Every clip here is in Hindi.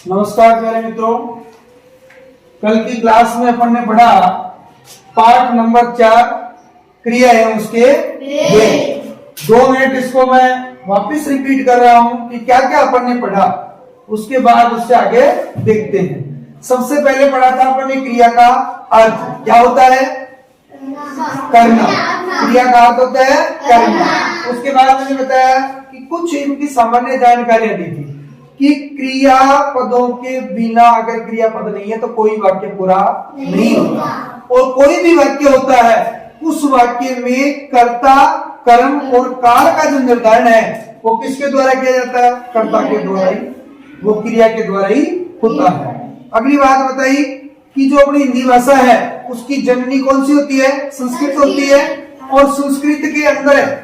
नमस्कार प्यारे मित्रों, कल की क्लास में अपन ने पढ़ा पार्ट नंबर 4 क्रिया है उसके भेद। 2 मिनट इसको मैं वापस रिपीट कर रहा हूं कि क्या क्या अपन ने पढ़ा, उसके बाद उससे आगे देखते हैं। सबसे पहले पढ़ा था अपन ने क्रिया का अर्थ। क्या होता है? करना। क्रिया का अर्थ होता है करना। उसके बाद मैंने बताया कि कुछ इनकी सामान्य जानकारियां दी थी कि क्रिया पदों के बिना अगर क्रियापद नहीं है तो कोई वाक्य पूरा नहीं होता, और कोई भी वाक्य होता है उस वाक्य में कर्ता, कर्म और काल का जो निर्धारण है वो किसके द्वारा किया जाता है? कर्ता के द्वारा ही, वो क्रिया के द्वारा ही होता है। अगली बात बताई कि जो अपनी हिंदी भाषा है उसकी जननी कौन सी होती है? संस्कृत होती है, और संस्कृत के अंदर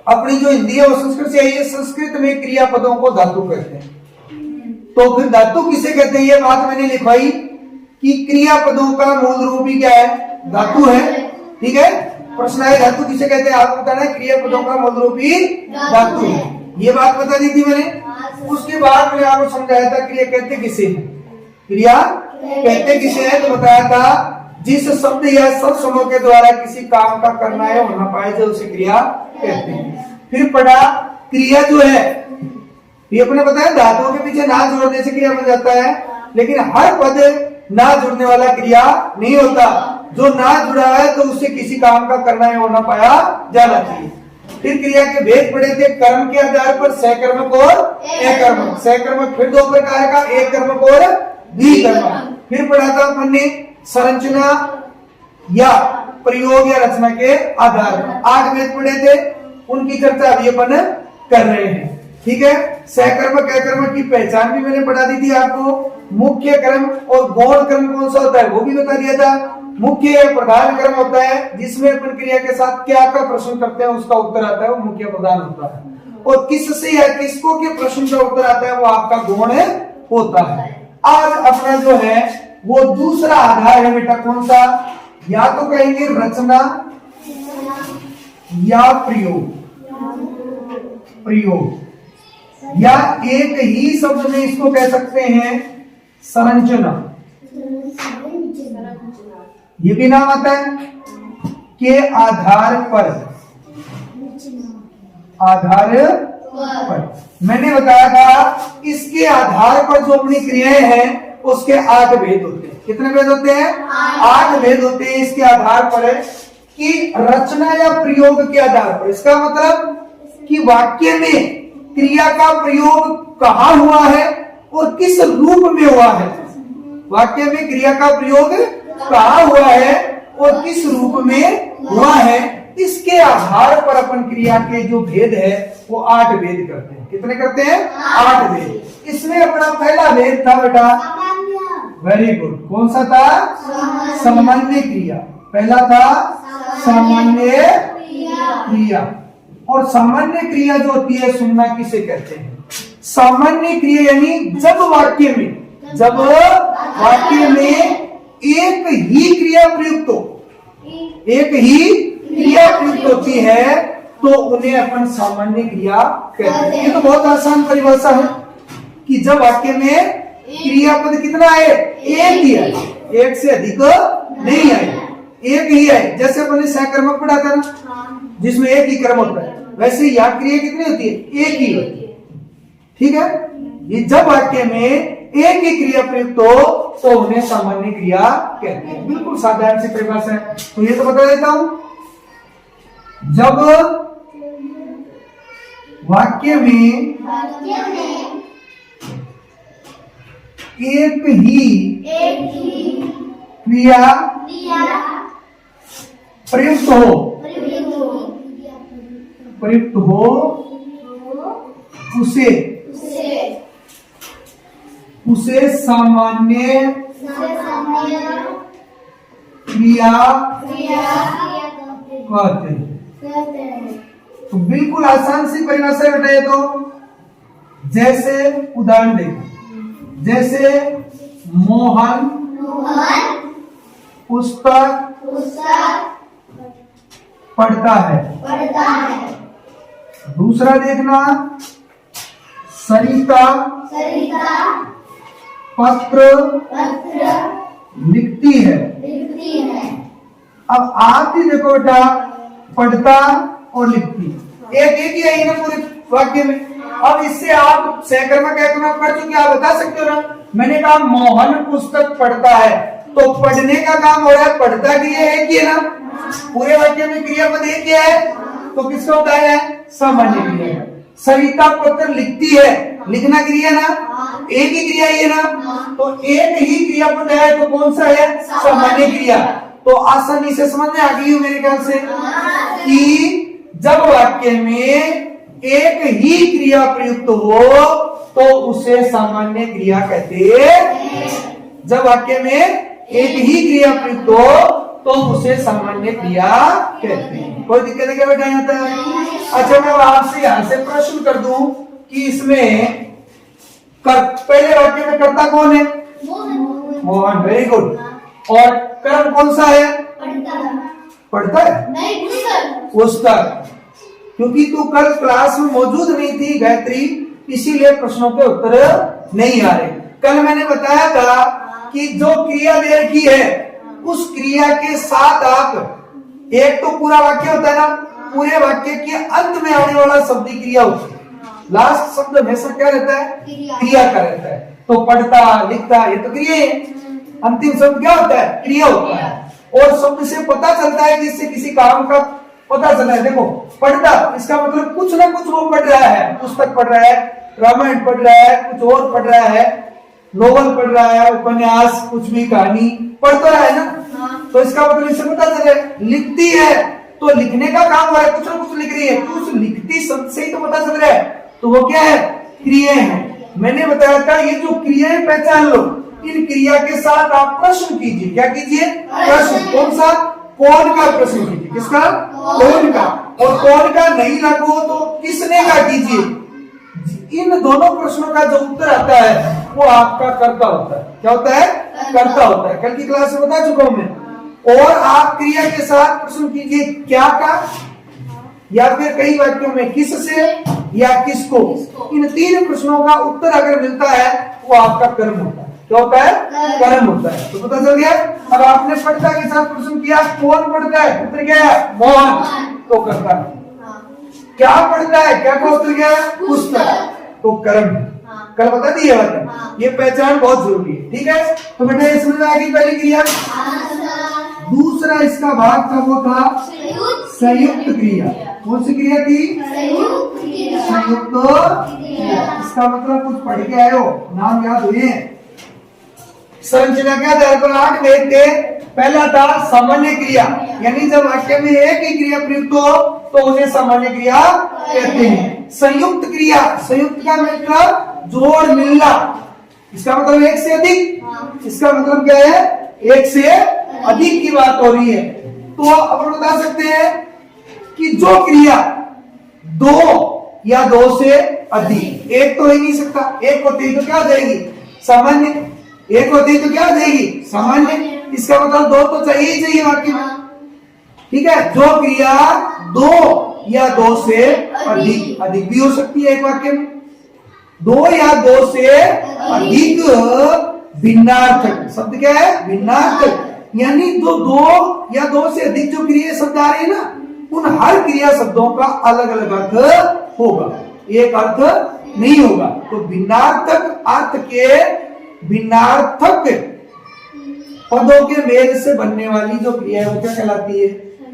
अपनी जो हिंदी है वो संस्कृत से आई है। संस्कृत में क्रियापदों को धातु कहते हैं। तो फिर धातु किसे कहते हैं ये बात मैंने लिखवाई कि क्रियापदों का मूल रूप ही क्या है? धातु है। ठीक है, प्रश्नाय धातु किसे कहते हैं आपको बताना है। क्रियापदों का मूल रूप ही धातु है, ये बात बता दी थी मैंने। उसके बाद मैंने आपको समझाया था क्रिया कहते किसे है, क्रिया कहते किसे है। तो बताया था जिस शब्द या सब समूह के द्वारा किसी काम का करना है होना पाए जो उसे क्रिया कहते हैं। फिर पढ़ा क्रिया जो है ये अपने बताया धातुओं के पीछे ना जोड़ने से क्रिया बन जाता है, लेकिन हर पद ना जुड़ने वाला क्रिया नहीं होता। जो ना जुड़ा है तो उससे किसी काम का करना है होना पाया जाना चाहिए। फिर क्रिया के भेद पढ़े थे। कर्म के आधार पर सहकर्मक और अकर्मक। सहकर्मक फिर 2 प्रकार का, एक कर्मक और द्विकर्मक। फिर पढ़ा था अपन ने संरचना या प्रयोग या रचना के आधार पर 8 भेद पढ़े थे, उनकी चर्चा अभी अपन कर रहे हैं। ठीक है, सहकर्मक अकर्मक की पहचान भी मैंने पढ़ा दी थी आपको। मुख्य कर्म और गौण कर्म कौन सा होता है वो भी बता दिया था। मुख्य प्रधान कर्म होता है जिसमें अपन क्रिया के साथ क्या का प्रश्न करते हैं उसका उत्तर आता है, वो मुख्य प्रधान होता है। और किससे या किसको के प्रश्न का उत्तर आता है वो आपका गौण होता है। आज अपना जो है वो दूसरा आधार है बेटा, कौन सा? या तो कहेंगे रचना या प्रयोग, या एक ही शब्द में इसको कह सकते हैं संरचना। ये भी नाम आता है के आधार पर। मैंने बताया था इसके आधार पर जो अपनी क्रियाएं हैं उसके 8 भेद होते हैं। कितने भेद होते हैं? 8 भेद होते हैं इसके आधार पर कि रचना या प्रयोग के आधार पर। इसका मतलब कि वाक्य में क्रिया का प्रयोग कहाँ हुआ है और किस रूप में हुआ है। वाक्य में क्रिया का प्रयोग कहाँ हुआ है और किस रूप में हुआ है, इसके आधार पर अपन क्रिया के जो भेद है वो 8 भेद करते हैं। कितने करते हैं? 8 भेद। इसमें अपना पहला भेद था बेटा, वेरी गुड, कौन सा था? सामान्य क्रिया। पहला था सामान्य क्रिया। और सामान्य क्रिया जो होती है सुनना किसे कहते हैं? सामान्य क्रिया यानी जब वाक्य में एक ही क्रिया प्रयुक्त हो, एक ही क्रिया प्रयुक्त होती है तो उन्हें अपन सामान्य क्रिया कहते हैं। ये तो बहुत आसान परिभाषा है कि जब वाक्य में क्रियापद कितना आए? एक ही आए, एक से अधिक नहीं आए, एक ही आए। जैसे अपन ने सहकर्मक पढ़ा था ना, जिसमें एक ही कर्म होता है, वैसे यहाँ क्रिया कितनी होती है? एक ही होती है। ठीक है, ये जब वाक्य में एक ही क्रिया प्रयुक्त हो तो उन्हें सामान्य क्रिया कहते हैं। बिल्कुल साधारण सी परिभाषा है, तो ये तो बता देता हूं। जब वाक्य में एक ही क्रिया प्रयुक्त हो उसे सामान्य क्रिया कहते हैं। तो बिल्कुल आसान सी परिभाषा बेटा ये तो। जैसे उदाहरण देखो, जैसे मोहन पुस्तक पढ़ता है। दूसरा देखना, सरिता पत्र लिखती है। अब आप ही देखो बेटा, पढ़ता और लिखती एक ही है ना पूरे वाक्य में। अब इससे आप सहकर्मक एकर्मक पढ़ चुके, आप बता सकते हो ना। मैंने कहा मोहन पुस्तक पढ़ता है, तो पढ़ने का काम हो रहा है, पढ़ता क्रिया एक ही है ना, पूरे वाक्य में क्रियापद एक ही है, तो किसका होता है? सामान्य क्रिया है। सरिता पत्र लिखती है, लिखना क्रिया ना, एक ही क्रिया है ना, तो एक ही क्रियापद है, तो कौन सा है? सामान्य क्रिया। तो आसानी से समझ में आ गई हो मेरे ख्याल से कि जब वाक्य में एक ही क्रिया प्रयुक्त हो तो उसे सामान्य क्रिया कहते हैं। जब वाक्य में एक ही क्रिया प्रयुक्त हो तो उसे सामान्य क्रिया कहते हैं। कोई दिक्कत है क्या बेटा यहाँ तक? अच्छा, मैं आपसे यहाँ से प्रश्न कर दूं कि इसमें पहले वाक्य में कर्ता कौन है? मोहन। Very good. और कर्म कौन सा है? पढ़ता है? नहीं, पुस्तक। क्योंकि तू कल क्लास में मौजूद नहीं थी गायत्री, इसीलिए प्रश्नों के उत्तर नहीं आ रहे। कल मैंने बताया था कि जो क्रिया दे रखी है उस क्रिया के साथ आप एक तो पूरा वाक्य होता है ना, पूरे वाक्य के अंत में आने वाला शब्द क्रिया होती है। लास्ट शब्द हमेशा क्या रहता है? क्रिया का रहता है। तो पढ़ता लिखता ये तो क्रिया है, अंतिम शब्द क्या होता है? क्रिया होता है। और शब्द से पता चलता है जिससे किसी काम का पता चला है। देखो, पढ़ता इसका मतलब कुछ ना कुछ वो पढ़ रहा है, पुस्तक पढ़ रहा है, रामायण पढ़ रहा है, कुछ और पढ़ रहा है, नोवेल पढ़ रहा है, उपन्यास, कुछ भी कहानी पढ़ तो रहा है ना। तो इसका मतलब इससे पता चले। लिखती है तो लिखने का काम हो रहा है, कुछ ना कुछ लिख रही है, तो उस लिखती शब्द से ही तो पता चल रहा है, तो वो क्या है? क्रिया है। मैंने बताया था ये जो क्रिया है पहचान लो, इन क्रिया के साथ आप प्रश्न कीजिए। क्या कीजिए? प्रश्न। कौन सा? कौन का प्रश्न कीजिए। किसका? कौन का। और कौन का नहीं लागू हो तो किसने का कीजिए। इन दोनों प्रश्नों का जो उत्तर आता है वो आपका कर्ता होता है। क्या होता है? कर्ता होता है। कल की क्लास में बता चुका हूं मैं। और आप क्रिया के साथ प्रश्न कीजिए क्या का, या फिर कई वाक्यों में किस से या किसको। इन तीन प्रश्नों का उत्तर अगर मिलता है वो आपका कर्म होता है। क्या होता है? कर्म होता है। तो पता चल गया। अब आपने पढ़ता के साथ प्रश्न किया, कौन पढ़ता है? उत्तर क्या है? मोहन। तो कर्ता है। क्या पढ़ता है? क्या का उत्तर क्या है? पुस्तक। तो कर्म। कल बता दी बात। ये पहचान बहुत जरूरी है। ठीक है, तो बेटा ये समझ में आ गई पहली क्रिया। दूसरा इसका भाग था वो था संयुक्त क्रिया। कौन सी क्रिया थी? संयुक्त क्रिया। इसका मतलब कुछ पढ़ के आए हो, नाम याद हुए। संरचना क्या था? 8 वेद थे। पहला था सामान्य क्रिया, यानी जब वाक्य में एक ही क्रिया प्रयुक्त हो तो उन्हें सामान्य क्रिया कहते हैं। संयुक्त क्रिया, संयुक्त का मतलब जोड़ मिलना। इसका मतलब एक से अधिक। इसका मतलब क्या है? एक से अधिक की बात हो रही है। तो अब बता सकते हैं कि जो क्रिया दो या दो से अधिक, एक तो ही नहीं सकता, एक होती तो क्या हो जाएगी? सामान्य। एक होती तो क्या हो जाएगी? सामान्य। इसका मतलब दो तो चाहिए ही चाहिए वाक्य में। ठीक है, जो क्रिया दो या दो से अधिक, अधिक भी हो सकती है एक वाक्य में। दो या दो से अधिक भिन्नार्थक शब्द क्या है? भिन्नार्थक। यानी जो दो या दो से अधिक जो क्रिया शब्द आ रहे हैं ना, उन हर क्रिया शब्दों का अलग अलग अर्थ होगा, एक अर्थ नहीं होगा। तो भिन्नार्थक अर्थ के भिन्नार्थक पदों के मेल से बनने वाली जो क्रिया है वो क्या कहलाती है?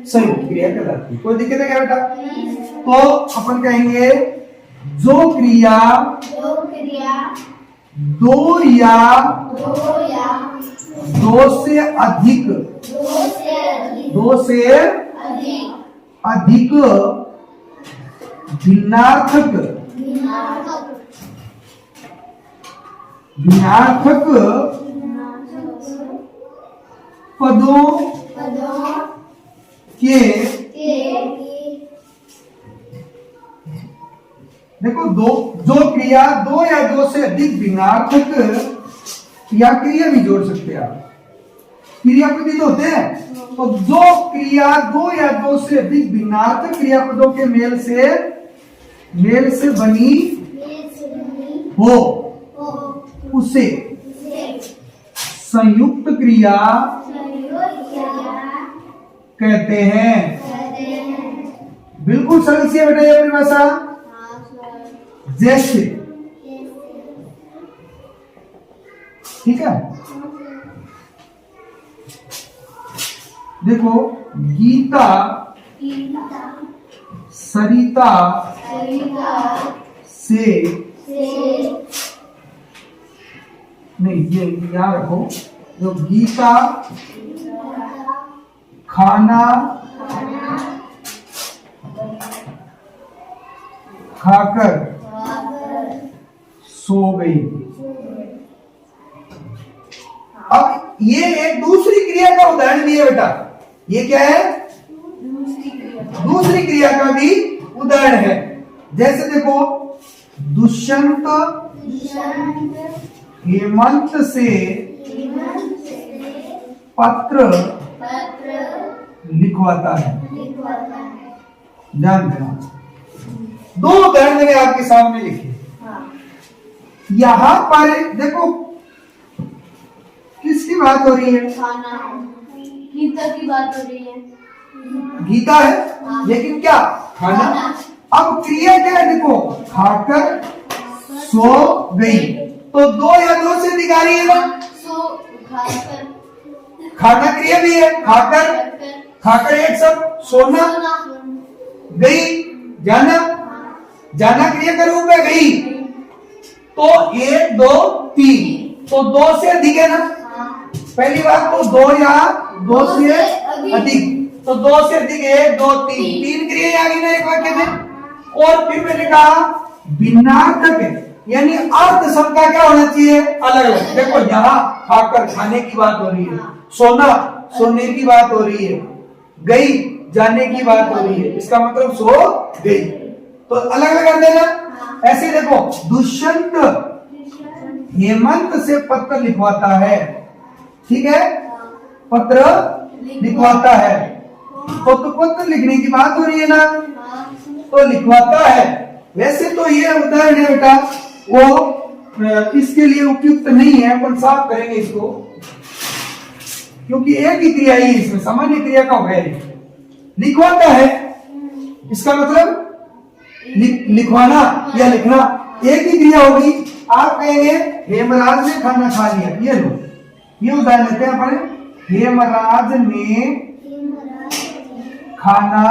संयुक्त क्रिया कहलाती है। कोई दिक्कत है क्या बेटा? तो अपन कहेंगे जो क्रिया दो या दो से अधिक भिन्नार्थक पदों के देखो, जो क्रिया दो या दो से अधिक भिन्नार्थक या क्रिया भी जोड़ सकते हैं आप, क्रियापद तो होते हैं। तो जो क्रिया दो या दो से अधिक भिन्नार्थक क्रियापदों के मेल से बनी हो उसे संयुक्त क्रिया कहते हैं। बिल्कुल सरल सी है बेटा ये परिभाषा। जैसे, ठीक है, देखो गीता सरिता से, नहीं ये याद रखो, जो गीता खाना खाकर सो गई। अब ये एक दूसरी क्रिया का उदाहरण भी है बेटा। ये क्या है? दूसरी क्रिया का भी उदाहरण है। जैसे देखो, दुष्यंत हेमंत से पत्र लिखवाता है। ध्यान देना, दो उदाहरण मैंने आपके सामने लिखे। यहां पर देखो किसकी बात हो रही है? गीता की बात हो रही है। गीता है, लेकिन क्या? खाना। अब क्रिया क्या है? देखो, खाकर सो गई, तो दो या दो से अधिक आ रही है ना? खाना क्रिया भी है, खाकर, खाकर एक सब, सोना, गई, जाना, जाना क्रिया का रूप है गई, तो एक दो तीन, तो दो से अधिक है ना? पहली बात तो दो या दो से अधिक, तो दो से अधिक एक दो तीन, तीन क्रिया आ गई ना एक वाक्य में। और फिर मैंने कहा भिन्नार्थक है, यानी अर्थ सबका क्या होना चाहिए? अलग अलग। देखो यहाँ खाकर खाने की बात हो रही है, सोना सोने की बात हो रही है, गई जाने की बात हो रही है, इसका मतलब सो गई, तो अलग अलग कर देना। ऐसे देखो, दुष्यंत हेमंत से पत्र लिखवाता है, ठीक है, पत्र लिखवाता है, तो पत्र लिखने की बात हो रही है ना, तो लिखवाता है। वैसे तो ये उदाहरण है बेटा, वो इसके लिए उपयुक्त नहीं है, अपन साफ करेंगे इसको, क्योंकि एक ही क्रिया ही इसमें, सामान्य क्रिया का है। लिखवाता है, इसका मतलब लिखवाना या लिखना एक ही क्रिया होगी। आप कहेंगे हेमराज ने खाना खा लिया, ये लो, ये उदाहरण लेते हैं अपन। हेमराज ने खाना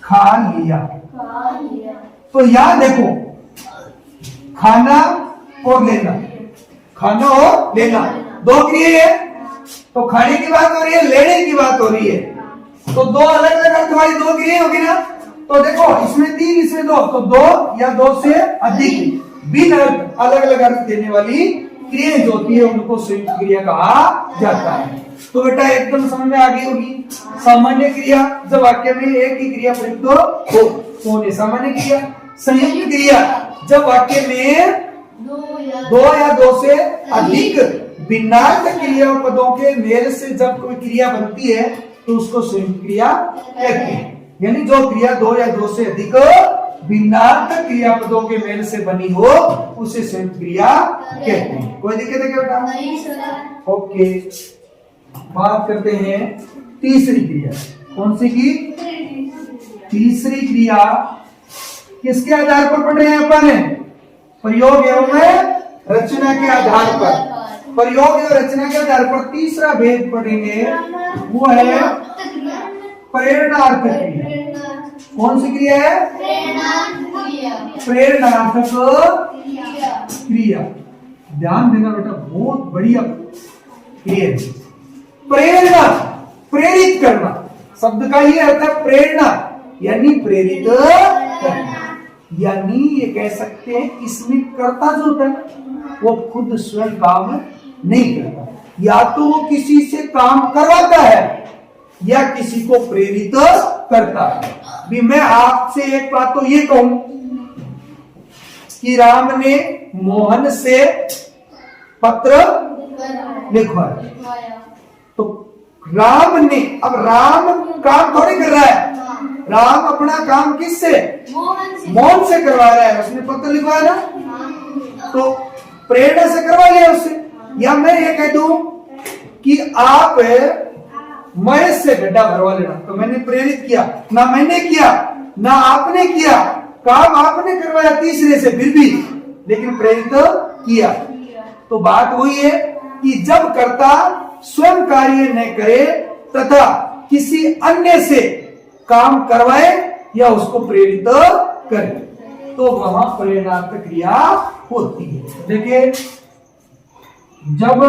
खा लिया, तो यहां देखो खाना और लेना, खाना और लेना दो क्रिया है, तो खाने की बात हो रही है, लेने की बात हो रही है, तो दो अलग अलग अर्थ वाली दो क्रिया होगी ना। तो देखो इसमें तीन, इसमें दो, तो दो या दो से अधिक बिन अर्थ अलग अलग अर्थ देने वाली क्रिया जो होती है उनको संयुक्त क्रिया कहा जाता है। तो बेटा एकदम समझ में आ गई होगी। सामान्य क्रिया जब वाक्य में एक ही क्रिया प्रयुक्त हो, तो सामान्य क्रिया। संयुक्त क्रिया जब वाक्य में दो या दो से अधिक भिन्नार्थ क्रिया पदों के मेल से जब कोई क्रिया बनती है तो उसको संयुक्त क्रिया कहते हैं। यानी जो क्रिया दो या दो से अधिक भिन्नार्थ क्रियापदों के मेल से बनी हो उसे संयुक्त क्रिया कहते हैं। कोई दिक्कत है क्या बेटा? नहीं सर। ओके, बात करते हैं तीसरी क्रिया। कौन सी की? तीसरी क्रिया किसके आधार पर पढ़ रहे हैं अपन? प्रयोग एवं रचना के आधार पर। प्रयोग एवं रचना के आधार पर तीसरा भेद पढ़ेंगे, वो है प्रेरणार्थ क्रिया। कौन सी क्रिया है? प्रेरणार्थक क्रिया। ध्यान देना बेटा, बहुत बढ़िया क्रिया है। प्रेरणा, प्रेरित करना, शब्द का ये अर्थ है प्रेरणा, यानी प्रेरित करना। यानी ये कह सकते हैं इसमें कर्ता जो होता है वो खुद स्वयं काम नहीं करता, या तो वो किसी से काम करवाता है या किसी को प्रेरित करता है। भी मैं आपसे एक बात तो ये कहूं कि राम ने मोहन से पत्र लिखवाया, तो राम ने, अब राम काम थोड़ी कर रहा है, राम अपना काम किससे? मोहन से करवा रहा है। उसने पत्र लिखवाया ना, तो प्रेरणा से करवा लिया उससे, या मैं ये कह दूं कि आप महेश से गड्ढा भरवा लेना, तो मैंने प्रेरित किया, ना मैंने किया ना आपने किया, काम आपने करवाया तीसरे से फिर भी, लेकिन प्रेरित किया। तो बात वही है कि जब कर्ता स्वयं कार्य न करे तथा किसी अन्य से काम करवाए या उसको प्रेरित करे, तो वहां प्रेरणात्मक क्रिया होती है। देखिए, जब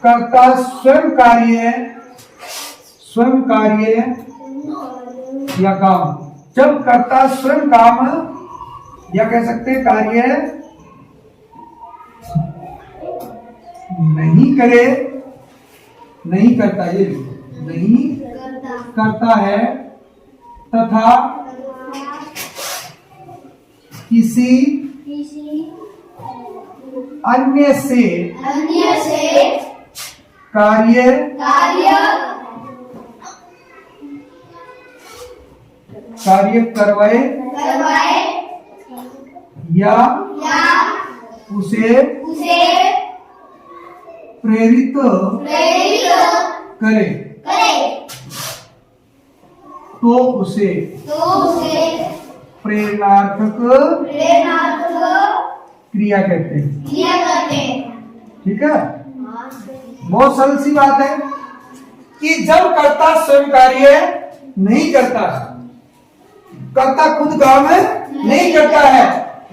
कर्ता स्वयं कार्य या काम, जब कर्ता स्वयं काम या कह सकते हैं कार्य नहीं करता है तथा किसी अन्य से कार्य करवाए या उसे प्रेरित करे तो उसे प्रेरणार्थक क्रिया कहते हैं। ठीक है, बहुत सरल सी बात है कि जब कर्ता स्वयं कार्य नहीं करता, कर्ता खुद काम नहीं करता है,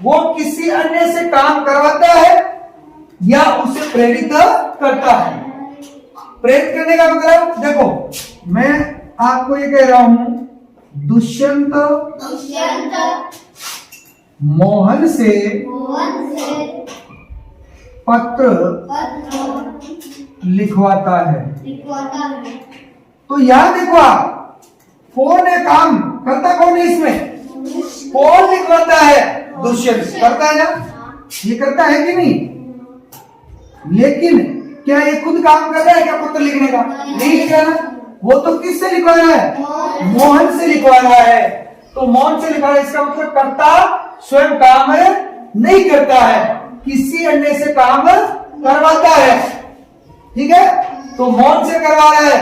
वो किसी अन्य से काम करवाता है या उसे प्रेरित करता है। प्रेरित करने का मतलब, देखो मैं आपको ये कह रहा हूं, दुष्यंत मोहन से पत्र लिखवाता है। तो यहां देखो आप, कौन है काम करता, कौन है इसमें, कौन लिखवाता है, दुष्यंत करता है ना, ये करता है कि नहीं, लेकिन क्या ये खुद काम कर रहा है क्या पत्र लिखने का, नहीं लिख रहा ना, वो तो किससे लिखवा रहा है, मोहन से लिखवा रहा है। तो मोहन से लिखवा रहा है, इसका मतलब कर्ता स्वयं काम नहीं करता है, किसी अन्य से काम करवाता है। ठीक है, तो मोहन से करवा रहा है।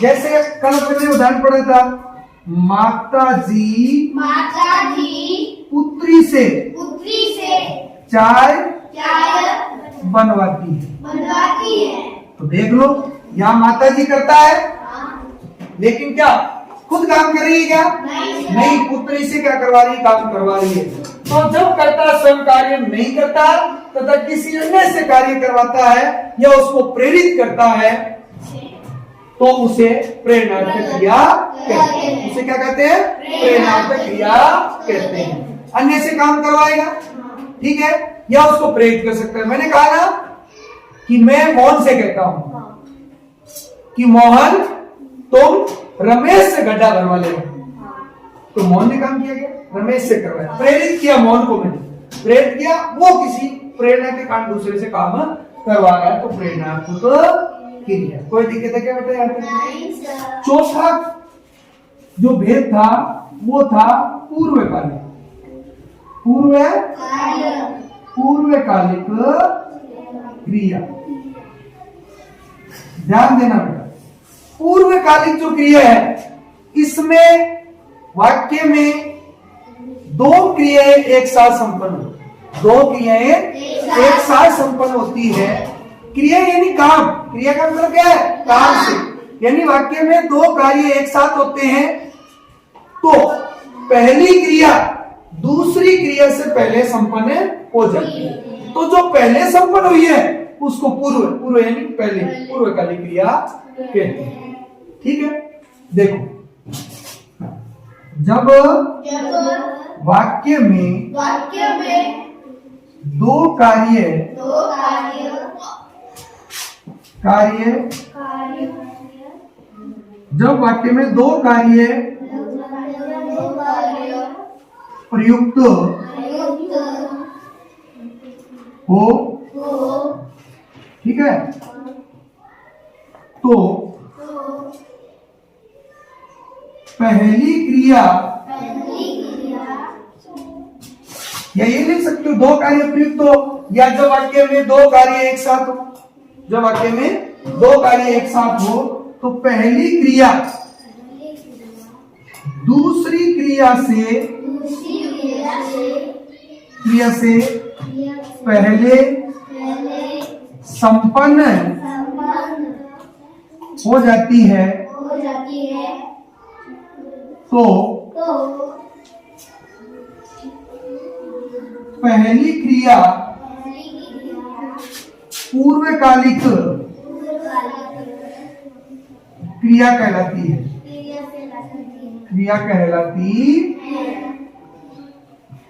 जैसे कल मैंने उदाहरण पढ़ा था, माता जी पुत्री से चाय बनवाती है। तो देख लो, यहाँ माता जी करता है, लेकिन क्या खुद काम कर रही है क्या, नहीं, पुत्री से क्या करवा रही है, काम करवा रही है। तो जब कर्ता स्वयं कार्य नहीं करता तथा किसी अन्य से कार्य करवाता है या उसको प्रेरित करता है, तो उसे प्रेरणात्मक क्रिया कहते हैं। उसे क्या कहते हैं, प्रेरणात्मक क्रिया कहते हैं। अन्य से काम करवाएगा, ठीक है, या उसको प्रेरित कर सकता है। मैंने कहा ना कि मैं मोहन से कहता हूं कि मोहन तुम रमेश से गड्ढा भरवा ले, तो मोहन ने काम किया गया, रमेश से करवाया, प्रेरित किया मोहन को, मैंने प्रेरित किया, वो किसी प्रेरणा के कारण दूसरे से काम करवा रहा है, तो प्रेरणात्मक क्रिया। कोई दिक्कत है क्या बेटा यहाँ पे? चौथा जो भेद था वो था पूर्वकालिक क्रिया। ध्यान देना बेटा, पूर्वकालिक जो क्रिया है, इसमें वाक्य में दो क्रियाएं एक साथ संपन्न होती है। क्रिया यानी काम, क्रिया का मतलब क्या है, काम से, यानी वाक्य में दो कार्य एक साथ होते हैं, तो पहली क्रिया दूसरी क्रिया से पहले संपन्न हो जाती है। तो जो पहले संपन्न हुई है उसको पूर्व यानी पहले, पूर्वकालिक क्रिया कहते हैं। ठीक है, देखो, जब वाक्य में दो कार्य जब वाक्य में दो कार्य प्रयुक्त हो, ठीक है, तो पहली क्रिया या ये लिख सकते हो दो कार्य प्रयुक्त हो, या जब वाक्य में दो कार्य एक साथ हो, जब वाक्य में दो कार्य एक साथ हो तो पहली क्रिया दूसरी क्रिया से पहले संपन्न हो जाती है तो पहली क्रिया पूर्वकालिक क्रिया कहलाती है। क्रिया कहलाती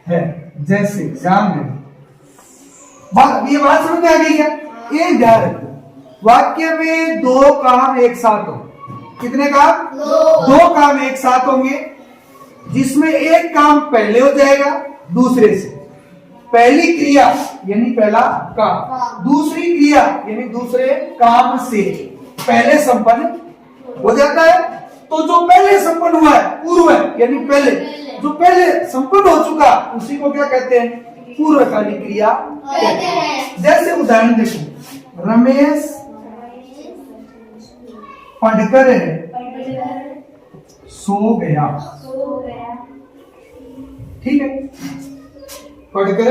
है। जैसे ध्यान दें, ये बात समझ में आ गई क्या? एक ध्यान रखो, वाक्य में दो काम एक साथ हो, कितने काम? दो काम एक साथ होंगे, जिसमें एक काम पहले हो जाएगा दूसरे से। पहली क्रिया यानी पहला काम, दूसरी क्रिया यानी दूसरे काम से पहले संपन्न हो जाता है। तो जो पहले संपन्न हुआ है पूर्व है, यानी पहले जो पहले संपन्न हो चुका उसी को क्या कहते हैं? पूर्वकालिक क्रिया कहते हैं। जैसे उदाहरण देखो, रमेश पढ़कर सो गया। ठीक है, पढ़कर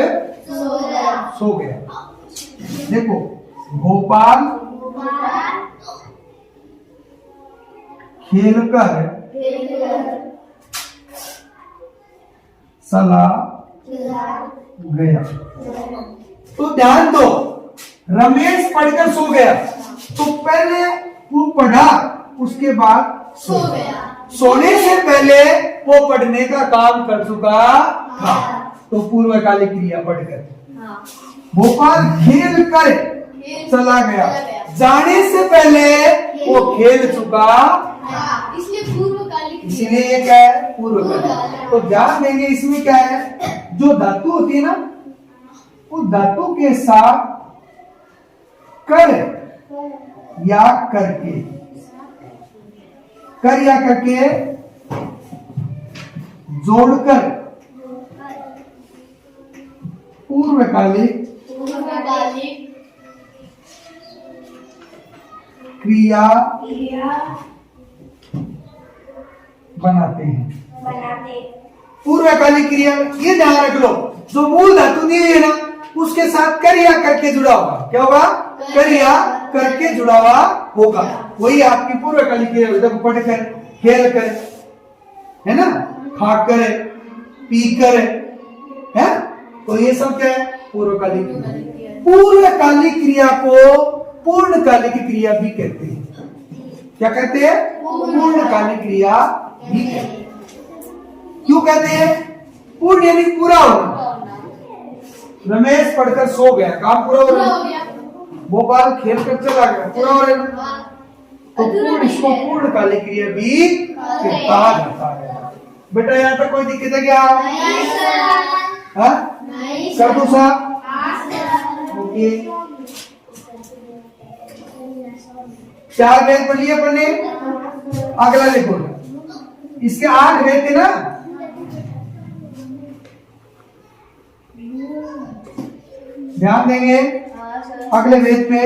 सो गया। देखो, गोपाल खेलकर सला गया। तो ध्यान दो, रमेश पढ़कर सो गया तो पहले वो पढ़ा, उसके बाद सो गया। सोने से पहले वो पढ़ने का काम कर चुका था, तो पूर्वकालिक क्रिया पढ़कर। भोपाल खेल कर चला गया, जाने से पहले वो खेल चुका, इसलिए पूर्वकालिक। इसलिए ये क्या है? पूर्वकालिक। तो ध्यान देंगे, इसमें क्या है? जो धातु होती है ना, उस धातु के साथ कर या करके, कर या करके जोड़कर पूर्वकालिक क्रिया बनाते हैं। पूर्वकालिक क्रिया, ये ध्यान रख लो, जो मूल धातु नहीं है ना, उसके साथ कर या करके जुड़ा होगा। क्या होगा? कर या करके जुड़ा हुआ होगा, वही आपकी पूर्वकालिक क्रिया। जब पढ़कर, खेल कर, है ना, खाकर, पीकर, है, तो ये सब क्या है? पूर्वकालिक क्रिया। पूर्वकालिक क्रिया को पूर्णकालिक क्रिया भी कहते हैं। क्या कहते हैं? पूर्णकालिक क्रिया भी कहते हैं। क्यों कहते हैं? पूर्ण यानी पूरा होना। रमेश पढ़कर सो गया, काम पूरा हो गया। भोपाल खेल कर चला गया, पूरा हो रहा। तो पूर्ण, इसको पूर्णकालिक क्रिया भी कहा जाता है। बेटा यहाँ तक कोई दिक्कत है क्या? कर दो साहब? ओके, 4 वेद पढ़ लिए पढ़ने, अगला लिखो। इसके 8 वेद थे ना, ध्यान देंगे अगले वेद पे।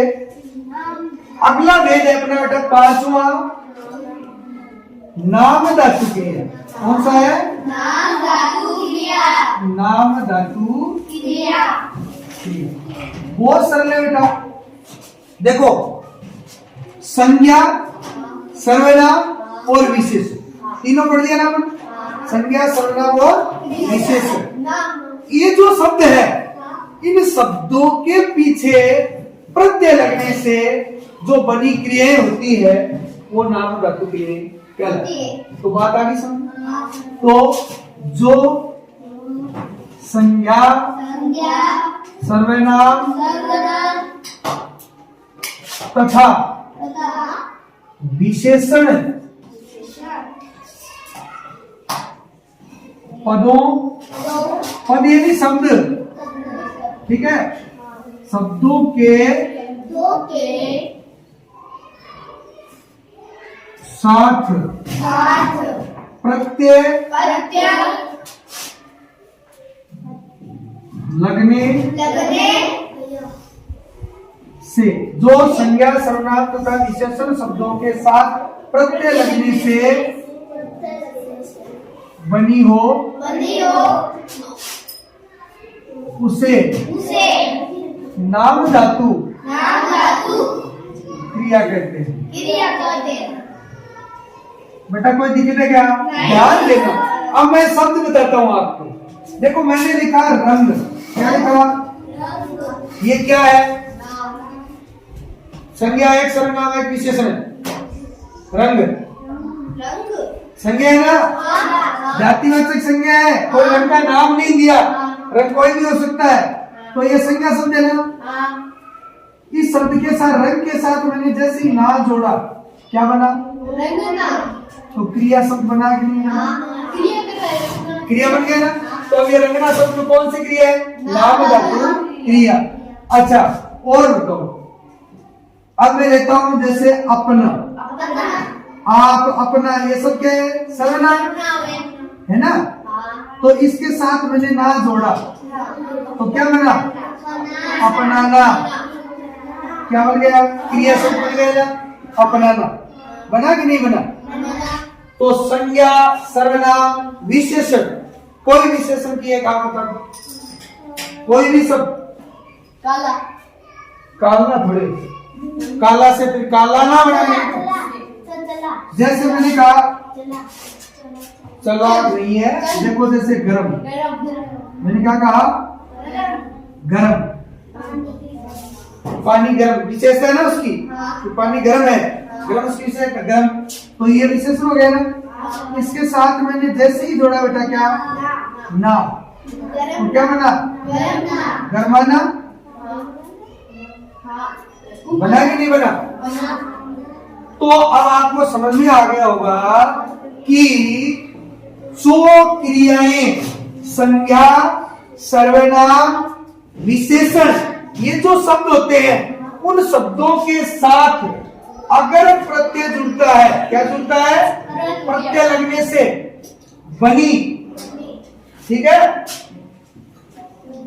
अगला वेद है अपना बेटा 5वां, नाम धातु के। कौन सा है? नाम धातु क्रिया। नाम धातु क्रिया। बहुत सरल है बेटा। देखो, संज्ञा, सर्वनाम और विशेष, तीनों पढ़ लिया ना? संज्ञा, सर्वनाम और विशेष। ये जो शब्द है, इन शब्दों के पीछे प्रत्यय लगने से जो बनी क्रियाएं होती है वो नाम धातु क्रियाएं कहलाती है। तो बात आ गई समझ? तो जो संज्ञा, सर्वनाम तथा विशेषण पदों, पद यानी शब्द, ठीक है, शब्दों के साथ प्रत्यय लगने लगने से। जो संज्ञा सर्वनाम तथा विशेषण शब्दों के साथ प्रत्यय लगने से बनी हो बनी हो उसे उसे नाम धातु नाम धातु क्रिया कहते हैं। क्रिया कहते हैं। बेटा कोई दिक्कत है क्या? ध्यान देना। अब मैं शब्द बताता हूँ आपको। देखो मैंने लिखा रंग। क्या लिखा? ये क्या है? संज्ञा एक, सर्वनाम एक, विशेषण है। रंग रंग संज्ञा है ना? जातिवाचक संज्ञा है। कोई रंग का नाम नहीं दिया। रंग कोई भी हो सकता है, तो ये संज्ञा शब्द है ना। इस शब्द के साथ रंग के साथ मैंने जैसे ही ना जोड़ा, क्या बना? रंगना तो क्रिया शब्द बना कि नहीं बना? क्रिया कर रहा है। क्रिया बन गया ना। तो अब ये रंगना शब्द में कौन सी क्रिया है? नाम धातु क्रिया। अच्छा और बताओ। अब मैं लेता हूं जैसे अपना, आप, अपना, ये सब क्या है? सर्वनाम है ना। तो इसके साथ मैंने ना जोड़ा तो क्या बना? अपनाना। क्या बन गया? क्रिया शब्द बन गया अपनाना। बना कि नहीं बना? तो संज्ञा सर्वनाम विशेषण, कोई विशेषण की एक आप बता दो। कोई भी शब्द। काला काला थोड़े, काला से फिर काला ना बना। जैसे मैंने कहा चलो नहीं है। देखो जैसे गरम, मैंने क्या कहा? गरम। पानी गरम विशेषता है ना उसकी, तो पानी गरम है, गरम उसकी विशेषता गरम। तो ये विशेषण हो गया ना। इसके साथ मैंने जैसे ही जोड़ा बेटा क्या? ना। तो क्या बना? गरमाना। बना कि नहीं बना? तो अब आपको समझ में आ गया होगा कि जो क्रियाएं संज्ञा सर्वनाम विशेषण ये जो शब्द होते हैं, उन शब्दों के साथ अगर प्रत्यय जुड़ता है, क्या जुड़ता है? प्रत्यय लगने से बनी, ठीक है,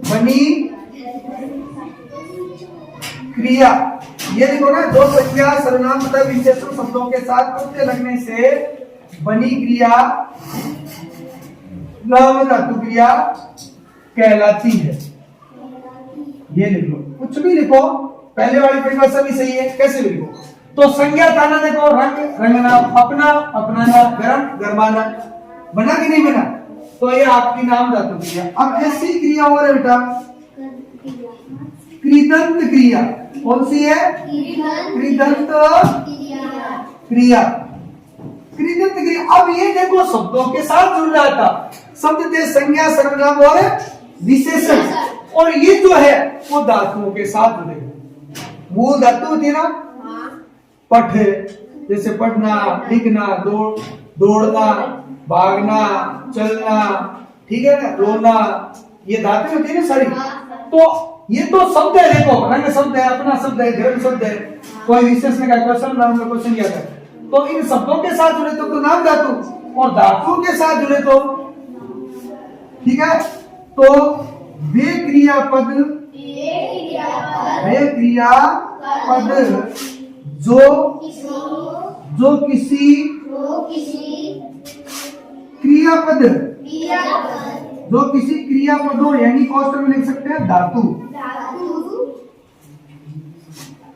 बनी क्रिया। ये देखो ना, दो संज्ञा सर्वनाम तथा विशेषण शब्दों के साथ प्रत्यय लगने से बनी क्रिया नाम धातु क्रिया कहलाती है। ये लिखो, कुछ भी लिखो, पहले वाली परिभाषा भी सही है, कैसे भी लिखो। तो संज्ञा ताना देखो, रंग रंगना, अपना अपनाना, गरम गरमाना। बना कि नहीं बना? तो ये आपकी नाम धातु क्रिया। अब ऐसी क्रिया और है बेटा कृदंत क्रिया। कौन सी है? कृदंत क्रिया। कृदंत क्रिया। अब ये देखो शब्दों के साथ जुड़ रहा था। शब्द थे संज्ञा सर्वनाम और विशेषण, और ये जो है वो धातुओं के साथ जुड़े। मूल धातु होती है ना, पठ, जैसे पढ़ना, लिखना, दौड़ना, भागना, चलना, ठीक है ना, रोना, ये धातु होती है ना सारी। तो ये तो शब्द है, देखो रंग शब्द है, अपना शब्द है, गरम शब्द है, कोई विशेषण का क्वेश्चन नाम का क्वेश्चन किया था। तो इन शब्दों के साथ जुड़े तो नाम धातु, और धातु के साथ जुड़े तो, ठीक है। तो वे क्रियापद जो किसी क्रियापद जो किसी क्रियापदों, यानी कॉस्ट में लिख सकते हैं धातु,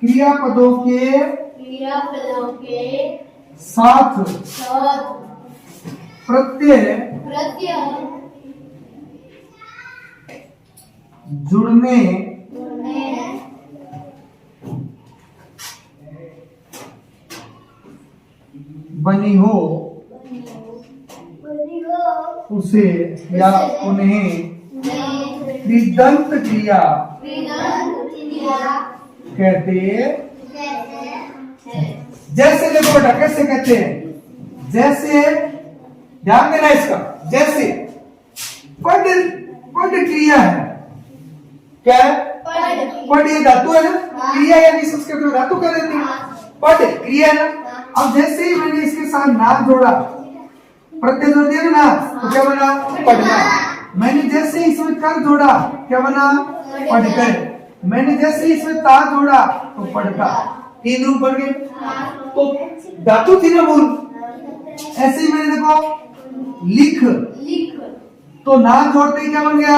क्रियापदों के साथ प्रत्यय जुड़ने बनी हो उसे या उन्हें कृदंत क्रिया कहते हैं। जैसे देखो बेटा कैसे कहते हैं, जैसे ध्यान देना इसका, जैसे पढ़ क्रिया है, क्या है? पढ़ ये धातु है ना, क्रिया यानी संस्कृत में धातु कर देते हैं, पढ़ क्रिया ना। अब जैसे ही मैंने इसके साथ ना जोड़ा, प्रत्यय जोड़ दिया ना, तो क्या बना? पढ़ना। मैंने जैसे इसमें कर जोड़ा क्या बना? पढ़कर। मैंने जैसे इसमें ता जोड़ा तो पढ़ता। 3 रूप बन गए। तो धातु थी ना मूल, ऐसे ही मैंने देखो लिख, लिख, तो ना जोड़ते ही क्या बन गया?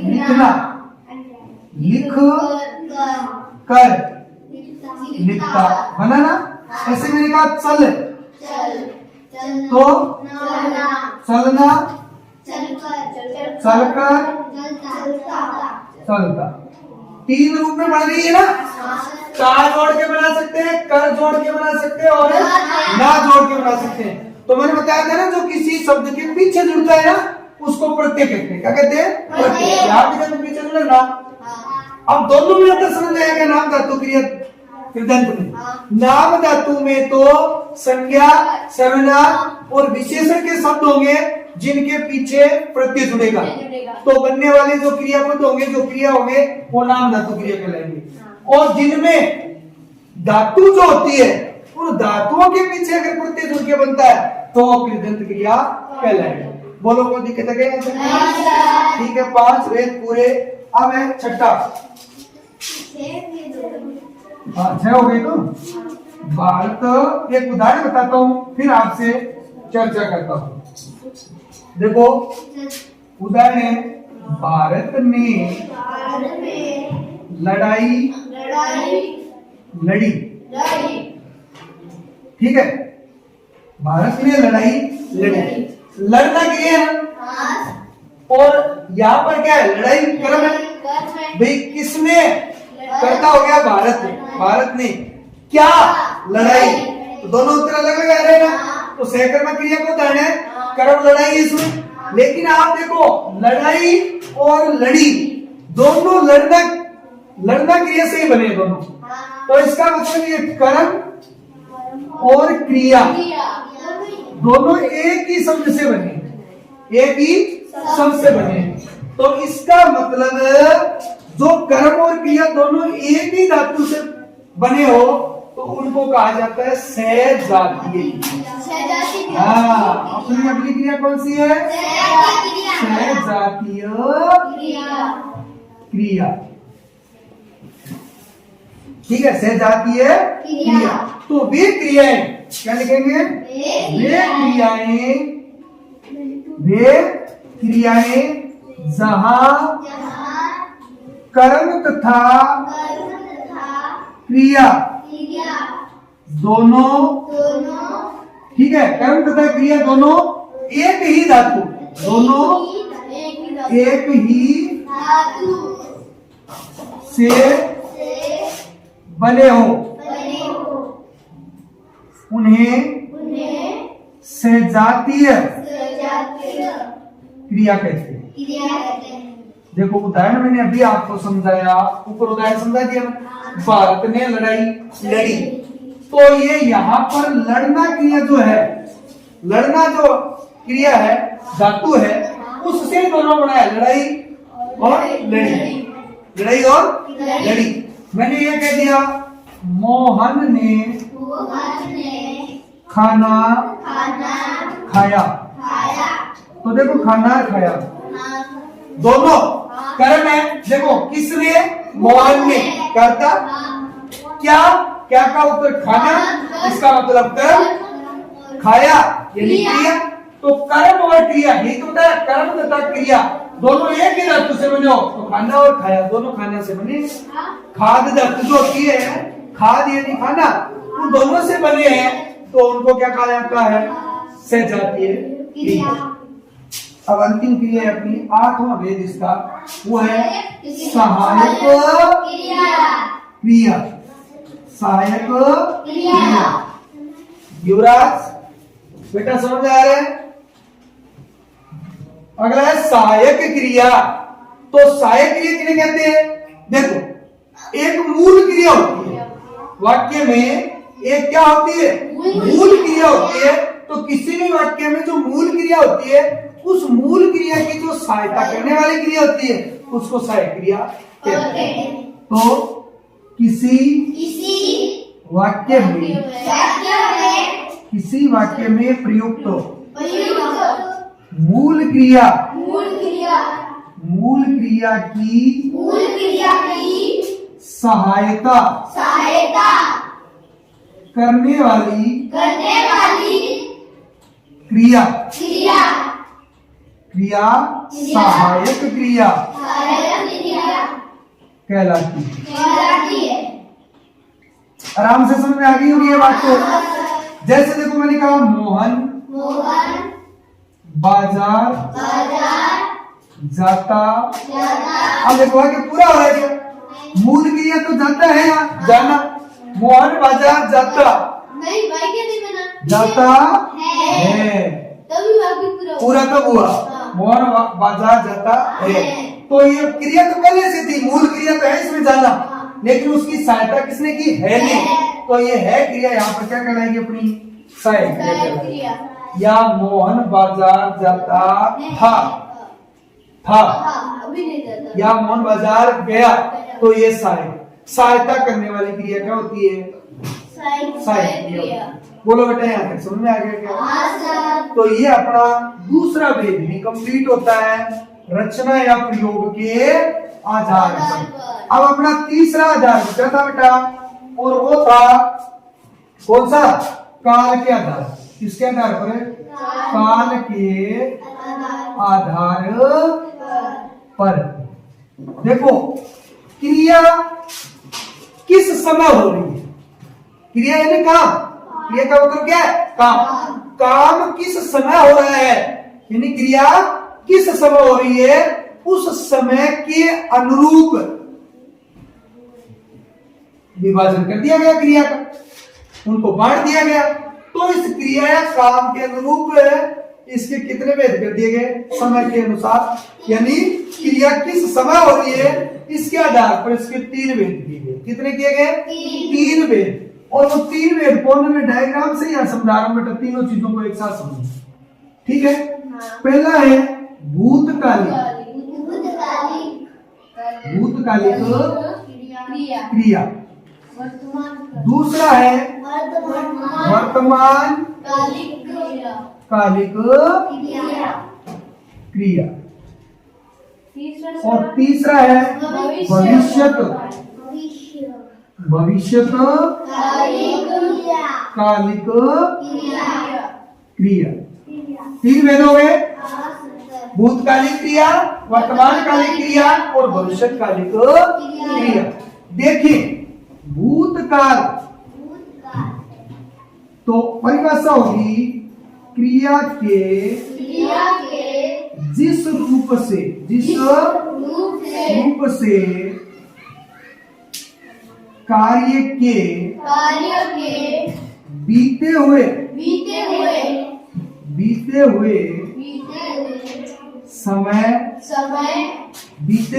लिखना। लिख कर लिखता बना ना। ऐसे मैंने कहा चल, तो चलना, चलकर चलता। 3 रूप में बन रही है ना। का जोड़ के बना सकते हैं, कर जोड़ के बना सकते हैं और ना जोड़ के बना सकते हैं। तो मैंने बताया था ना, जो किसी शब्द के पीछे जुड़ता है ना उसको प्रत्यय कहते हैं। क्या कहते हैं? प्रत्यय। यहाँ पे जब पीछे जुड़े ना, अब दोनों में अंतर समझ आएगा। नाम धातु क्रिया कृदंत में, नाम धातु में तो संज्ञा, सर्वनाम और विशेषण के शब्द होंगे जिनके पीछे प्रत्यय जुड़ेगा। तो बनने वाले जो क्रियापद होंगे, जो क्रिया होंगे, वो नाम धातु क्रिया कहलाएंगे। और जिनमें धातु जो होती है, उन धातुओं के पीछे अगर प्रत्यय जुड़ के बनता है तो वो कृदंत क्रिया कहलाएगा। बोलो, कोई दिक्कत है क्या? ठीक है, 5 वेद पूरे। अब है छठा। हाँ, 6 हो गई। तो भारत, एक उदाहरण बताता हूँ फिर आपसे चर्चा करता हूँ। देखो उदाहरण है, भारत ने लड़ाई लड़ी। ठीक है, भारत ने लड़ाई लड़ी। लड़ना क्रिया है और यहाँ पर क्या है? लड़ाई कर्म है। भाई किसने? करता हो गया भारत ने। भारत ने क्या? लड़ाई। तो दोनों उत्तर अलग अलग आ रहे हैं ना। तो सहकर्म क्रिया को उदाहरण है, कर्म लड़ाई इसमें। लेकिन आप देखो, लड़ाई और लड़ी दोनों लड़ना क्रिया से ही बने दोनों। तो इसका मतलब ये कर्म और क्रिया दोनों एक ही शब्द से बने, एक ही शब्द से बने। तो इसका मतलब जो कर्म और क्रिया दोनों एक ही धातु से बने हो तो उनको कहा जाता है सहजातीय। हाँ, अपनी अगली क्रिया कौन सी है? सहजातीय क्रिया। ठीक है, सहजातीय क्रिया। तो वे क्रियाएं क्या लिखेंगे? वे क्रियाएं जहां कर्म तथा क्रिया दोनों, ठीक है, कर्म तथा क्रिया दोनों एक ही धातु, दोनों एक ही से बने हो, उन्हें सहजातीय क्रिया कहते हैं। देखो उदाहरण मैंने अभी आपको समझाया, ऊपर उदाहरण समझा दिया। भारत ने लड़ाई लड़ी, तो ये यहाँ पर लड़ना क्रिया जो है, लड़ना जो क्रिया है, धातु है, उससे दोनों बनाया, लड़ाई और लड़ी, लड़ाई और लड़ी। मैंने ये कह दिया, मोहन ने खाना खाया। तो देखो खाना खाया दोनों कर्म है। देखो किसने? मोहन ने। करता क्या? क्या का उत्तर खाना, इसका मतलब कर्म, खाया यानी क्रिया। तो कर्म और क्रिया ये तो होता है, कर्म तथा क्रिया दोनों एक ही धातु से बने हो तो खाना और खाया दोनों खाने से बने। खाद धातु जो होती है, खाद यानी खाना, वो दोनों से बने हैं तो उनको क्या कहा जाता है? सहजातीय क्रिया। अब अंतिम क्रिया है अपनी 8वां भेद इसका, वो है सहायक क्रिया। सहायक क्रिया। युवराज बेटा समझ आ रहा है? अगला है सहायक क्रिया। तो सहायक क्रिया किन्हें कहते हैं? देखो एक मूल क्रिया होती है वाक्य में, एक क्या होती है? मूल क्रिया होती है। तो किसी भी वाक्य में जो मूल क्रिया होती है, उस मूल क्रिया की जो सहायता करने वाली क्रिया होती है उसको सहायक क्रिया कहते हैं। तो किसी वाक्य में प्रयुक्त मूल क्रिया मूल क्रिया की सहायता करने वाली क्रिया सहायक क्रिया कहलाती है। आराम से समझ में आ गई होगी ये बात तो। जैसे देखो मैंने कहा मोहन बाजार जाता। अब देखो कि पूरा हो रहा है क्या? मूल क्रिया तो जाता है यहाँ, जाना। मोहन बाजार जाता नहीं वाक्य नहीं बना, जाता है तभी वाक्य पूरा कब हुआ? मोहन बाजार जाता है। तो ये क्रिया तो पहले से थी, मूल क्रिया तो है इसमें जाना, लेकिन उसकी सहायता किसने की? है नहीं। तो ये है क्रिया यहाँ पर क्या कहलाएगी? अपनी सहायक क्रिया। या मोहन बाजार जाता था अभी नहीं जाता। या मोहन बाजार गया, तो ये सहायता करने वाली क्रिया क्या होती है? सहायक क्रिया। बोलो बेटा यहाँ तक समझ में आ गया क्या? तो ये अपना दूसरा भेद भी कंप्लीट होता है रचना या प्रयोग के आधार पर। अब अपना तीसरा आधार बचा था बेटा, और वो था कौन सा? काल के आधार। किसके आधार पर? काल के आधार पर। देखो क्रिया किस समय हो रही है? क्रिया यानी काम। क्रिया का मतलब क्या है? काम। काम किस समय हो रहा है, यानी क्रिया किस समय हो रही है, उस समय के अनुरूप विभाजन कर दिया गया क्रिया का, उनको बांट दिया गया। तो इस क्रिया या काम के अनुरूप इसके कितने भेद कर दिए गए? समय के अनुसार, यानी क्रिया किस समय हो रही है इसके आधार पर इसके 3 भेद किए गए। कितने किए गए? 3 भेद। और वो 3 भेद को मैं डायग्राम से या समझा रहा हूं बेटा, तीनों चीजों को एक साथ समझो, ठीक है? पहला है भूतकालिक क्रिया। दूसरा है वर्तमान कालिक क्रिया। और तीसरा है भविष्यत कालिक क्रिया। 3 भेद हो गए, भूतकालिक क्रिया, वर्तमान कालिक क्रिया और भविष्यकालिक क्रिया। देखिए भूतकाल तो परिभाषा होगी क्रिया के जिस रूप से कार्य के बीते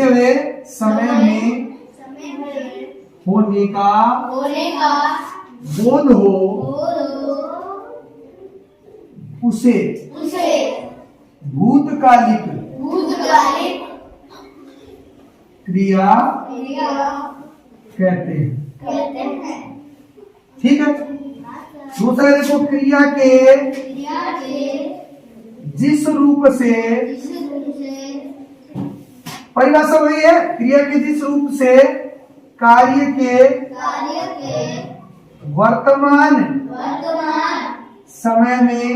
हुए समय में होने का बोध हो उसे भूतकालिक क्रिया कहते हैं। ठीक है। दूसरा देखो क्रिया के जिस रूप से परिभाषा वही है, क्रिया के जिस रूप से कार्य के वर्तमान समय में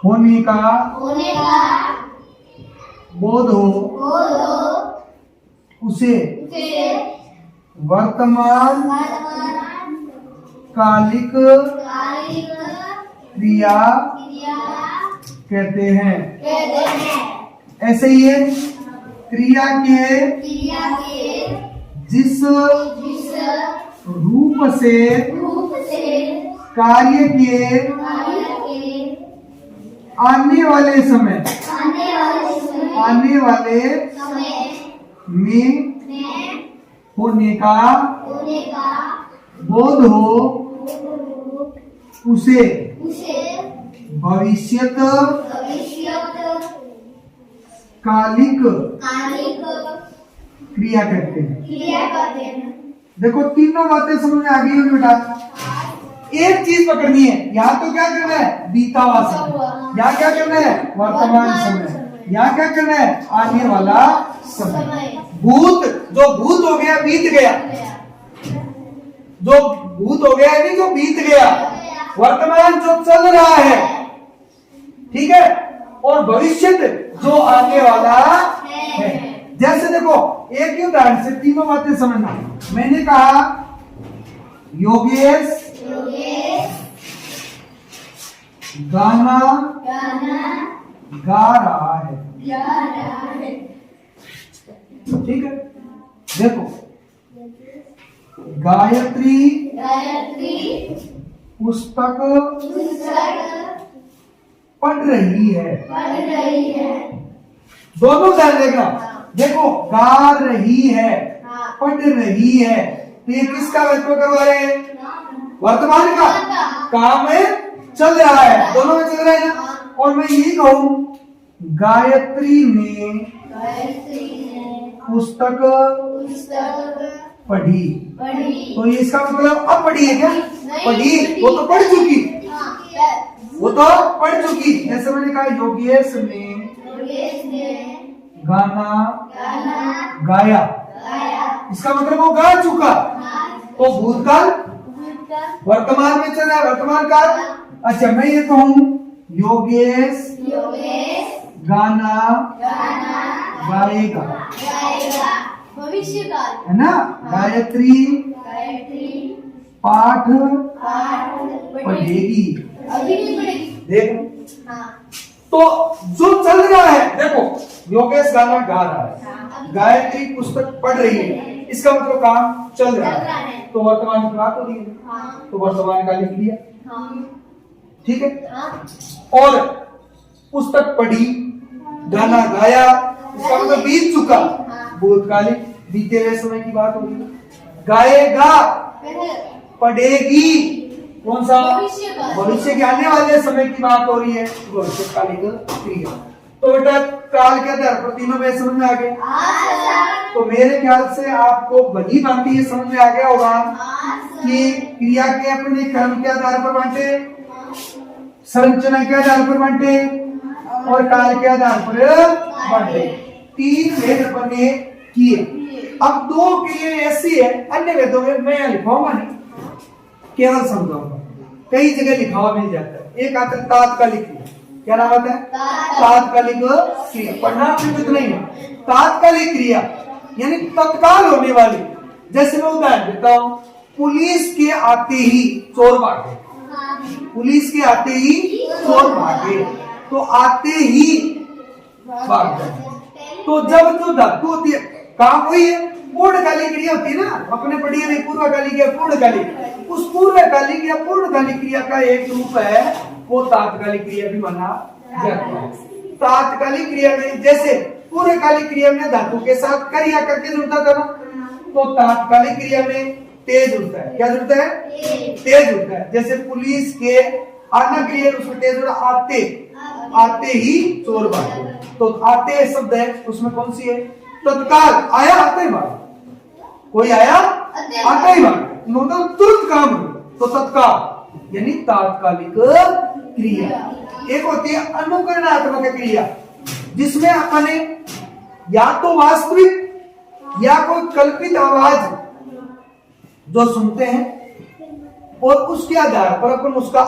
होने का बोध हो उसे वर्तमान कालिक क्रिया कहते हैं। ऐसे ही है क्रिया के जिस रूप से कार्य के आने वाले समय में होने का बोध हो उसे भविष्यत कालिक क्रिया कहते हैं। देखो तीनों बातें समझ में आ गई होगी बेटा। एक चीज पकड़नी है, यहाँ तो क्या करना है? बीता हुआ समय। यहाँ क्या करना है? वर्तमान समय। यहाँ क्या करना है? आने वाला समय। समय। भूत, जो भूत हो गया बीत गया, जो भूत हो गया यानी जो बीत गया। वर्तमान जो चल रहा है, ठीक है, और भविष्य जो आने वाला है। जैसे देखो एक ही उदाहरण से तीनों बातें समझना। मैंने कहा योगेश गाना गा रहा है, ठीक है। देखो गायत्री पुस्तक पढ़ रही है। दोनों ध्यान देखना। देखो गा रही है, पढ़ रही है, तो ये किसका व्यक्तित्व करवा रहे हैं? वर्तमान का। काम में चल रहा है, दोनों में चल रहा है ना। और मैं यही कहूं गायत्री ने पुस्तक पढ़ी, तो ये इसका मतलब अब पढ़ी है क्या? पढ़ी, वो तो पढ़ चुकी, वो तो पढ़ चुकी। जैसे मैंने कहा योगेश ने गाना गाया, इसका मतलब वो गा चुका। तो भूतकाल वर्तमान में चल रहा है, वर्तमान काल। अच्छा मैं ये कहूं योगेश गाना गाएगा, भविष्य काल है ना। गायत्री पाठ पढ़ेगी, अभी नहीं पढ़ेगी। देखो हाँ। तो जो चल रहा है, देखो योगेश गाना गा रहा है, गायत्री पुस्तक पढ़ रही है, इसका मतलब काम चल रहा है। तो वर्तमान की बात हो रही है, हाँ। तो वर्तमान का लिख लिया, हाँ। ठीक है। हाँ। और पुस्तक पढ़ी, गाना गाया, इसका मतलब बीत चुका, भूतकालिक, बीते हुए समय की बात हो रही है। गाएगा, पढ़ेगी, कौन सा? भविष्य के आने वाले समय की बात हो रही है, भविष्यकालिक क्रिया। तो बेटा काल के आधार पर तीनों में समझ में आ गए। तो मेरे ख्याल से आपको भली भांति ये समझ में आ गया होगा कि क्रिया के अपने क्रम के आधार पर बांटे, संरचना के आधार पर बांटे और काल के आधार पर बांटे। 3 भेद अपन ने किए। अब 2 क्रिया ऐसी है, अन्य वेदों में मैं लिखाऊंगा नहीं, केवल समझाऊंगा। कई जगह लिखा हुआ मिल जाता है। एक आता है तात्कालिक क्रिया, क्या नाम आता है? तात्कालिक क्रिया। पढ़ना आपने नहीं है। तात्कालिक क्रिया यानी तत्काल होने वाली। जैसे मैं उदाहरण देता हूँ, पुलिस के आते ही चोर भागे, पुलिस के आते ही चोर भागे, तो आते ही भाग गए। तो जब जो धातु होती है, काम वही है, पूर्णकालिक क्रिया होती है ना, अपने पढ़िए में पूर्वकालिक या पूर्णकालिक। उस पूर्वकालिक या पूर्णकालिक क्रिया का एक रूप है, वो तात्कालिक क्रिया भी बना जाता है। तात्कालिक क्रिया में जैसे पूर्वकालिक क्रिया में धातु के साथ क्रिया करके जुड़ता था ना, तो तात्कालिक क्रिया में तेज जुड़ता है। क्या जुड़ता है? तेज जुड़ता है। जैसे पुलिस के आना क्रिया उसमें तेज जुड़ा, आते, आते ही चोर भागे। तो आते शब्द है, उसमें कौन सी है? तत्काल, आया आते ही भाग, कोई आया आते ही भाग, मतलब तुरंत काम हो, तो तत्काल यानी तात्कालिक क्रिया। एक होती है अनुकरणात्मक क्रिया, जिसमें अपन या तो वास्तविक या कोई कल्पित आवाज जो सुनते हैं और उसके आधार पर अपन उसका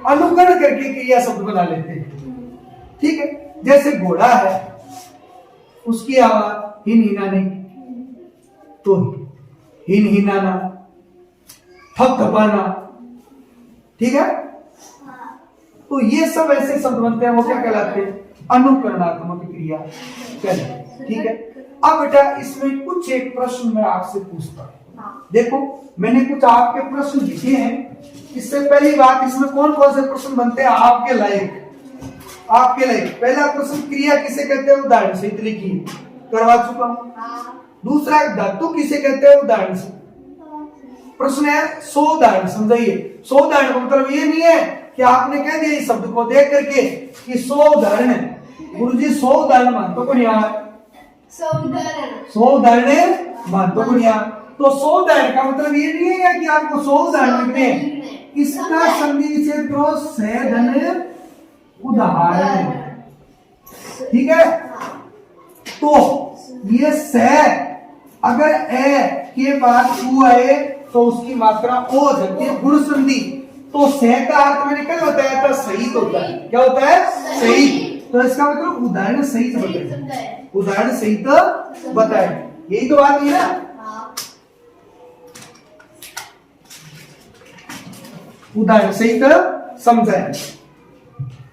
अनुकरण करके क्रिया शब्द बना लेते हैं, ठीक है। जैसे घोड़ा है, उसकी आवाज हिन हिनाने, तो हिन हिनाना, थपथपाना, ठीक है। तो ये सब ऐसे शब्द बनते हैं, वो क्या कहलाते हैं? अनुकरणात्मक क्रिया कहलाते, ठीक है। अब बेटा इसमें कुछ एक प्रश्न मैं आपसे पूछता हूँ। देखो मैंने कुछ आपके प्रश्न लिखे हैं। इससे पहली बात, इसमें कौन कौन से प्रश्न बनते हैं आपके लायक? आपके लायक पहला प्रश्न, क्रिया किसे कहते हैं? उदाहरण सहित लिखिए, करवा चुका हूँ। दूसरा, धातु किसे कहते हैं? उदाहरण से। प्रश्न है 100 उदाहरण समझाइए। 100 उदाहरण का मतलब ये नहीं है कि आपने कह दिया इस शब्द को देख करके कि 100 उदाहरण है। गुरुजी 100 उदाहरण मानतो को नहीं आया, 100 उदाहरण मानतो को नहीं आया। तो 100 उदाहरण का मतलब ये नहीं है कि आपको 100 उदाहरण लिखने हैं। इसका संधि से तो सैधन उदाहरण, ठीक है। तो ये से अगर ए के बाद ऊ आए तो उसकी मात्रा ओ हो जाती है गुण संधि। तो से का अर्थ मैंने कल बताया था सही तो होता है। क्या होता है? सही। तो इसका मतलब उदाहरण सही से बताए, उदाहरण सही तो बताए, यही तो बात है ना। उदाहरण सही तो समझाए।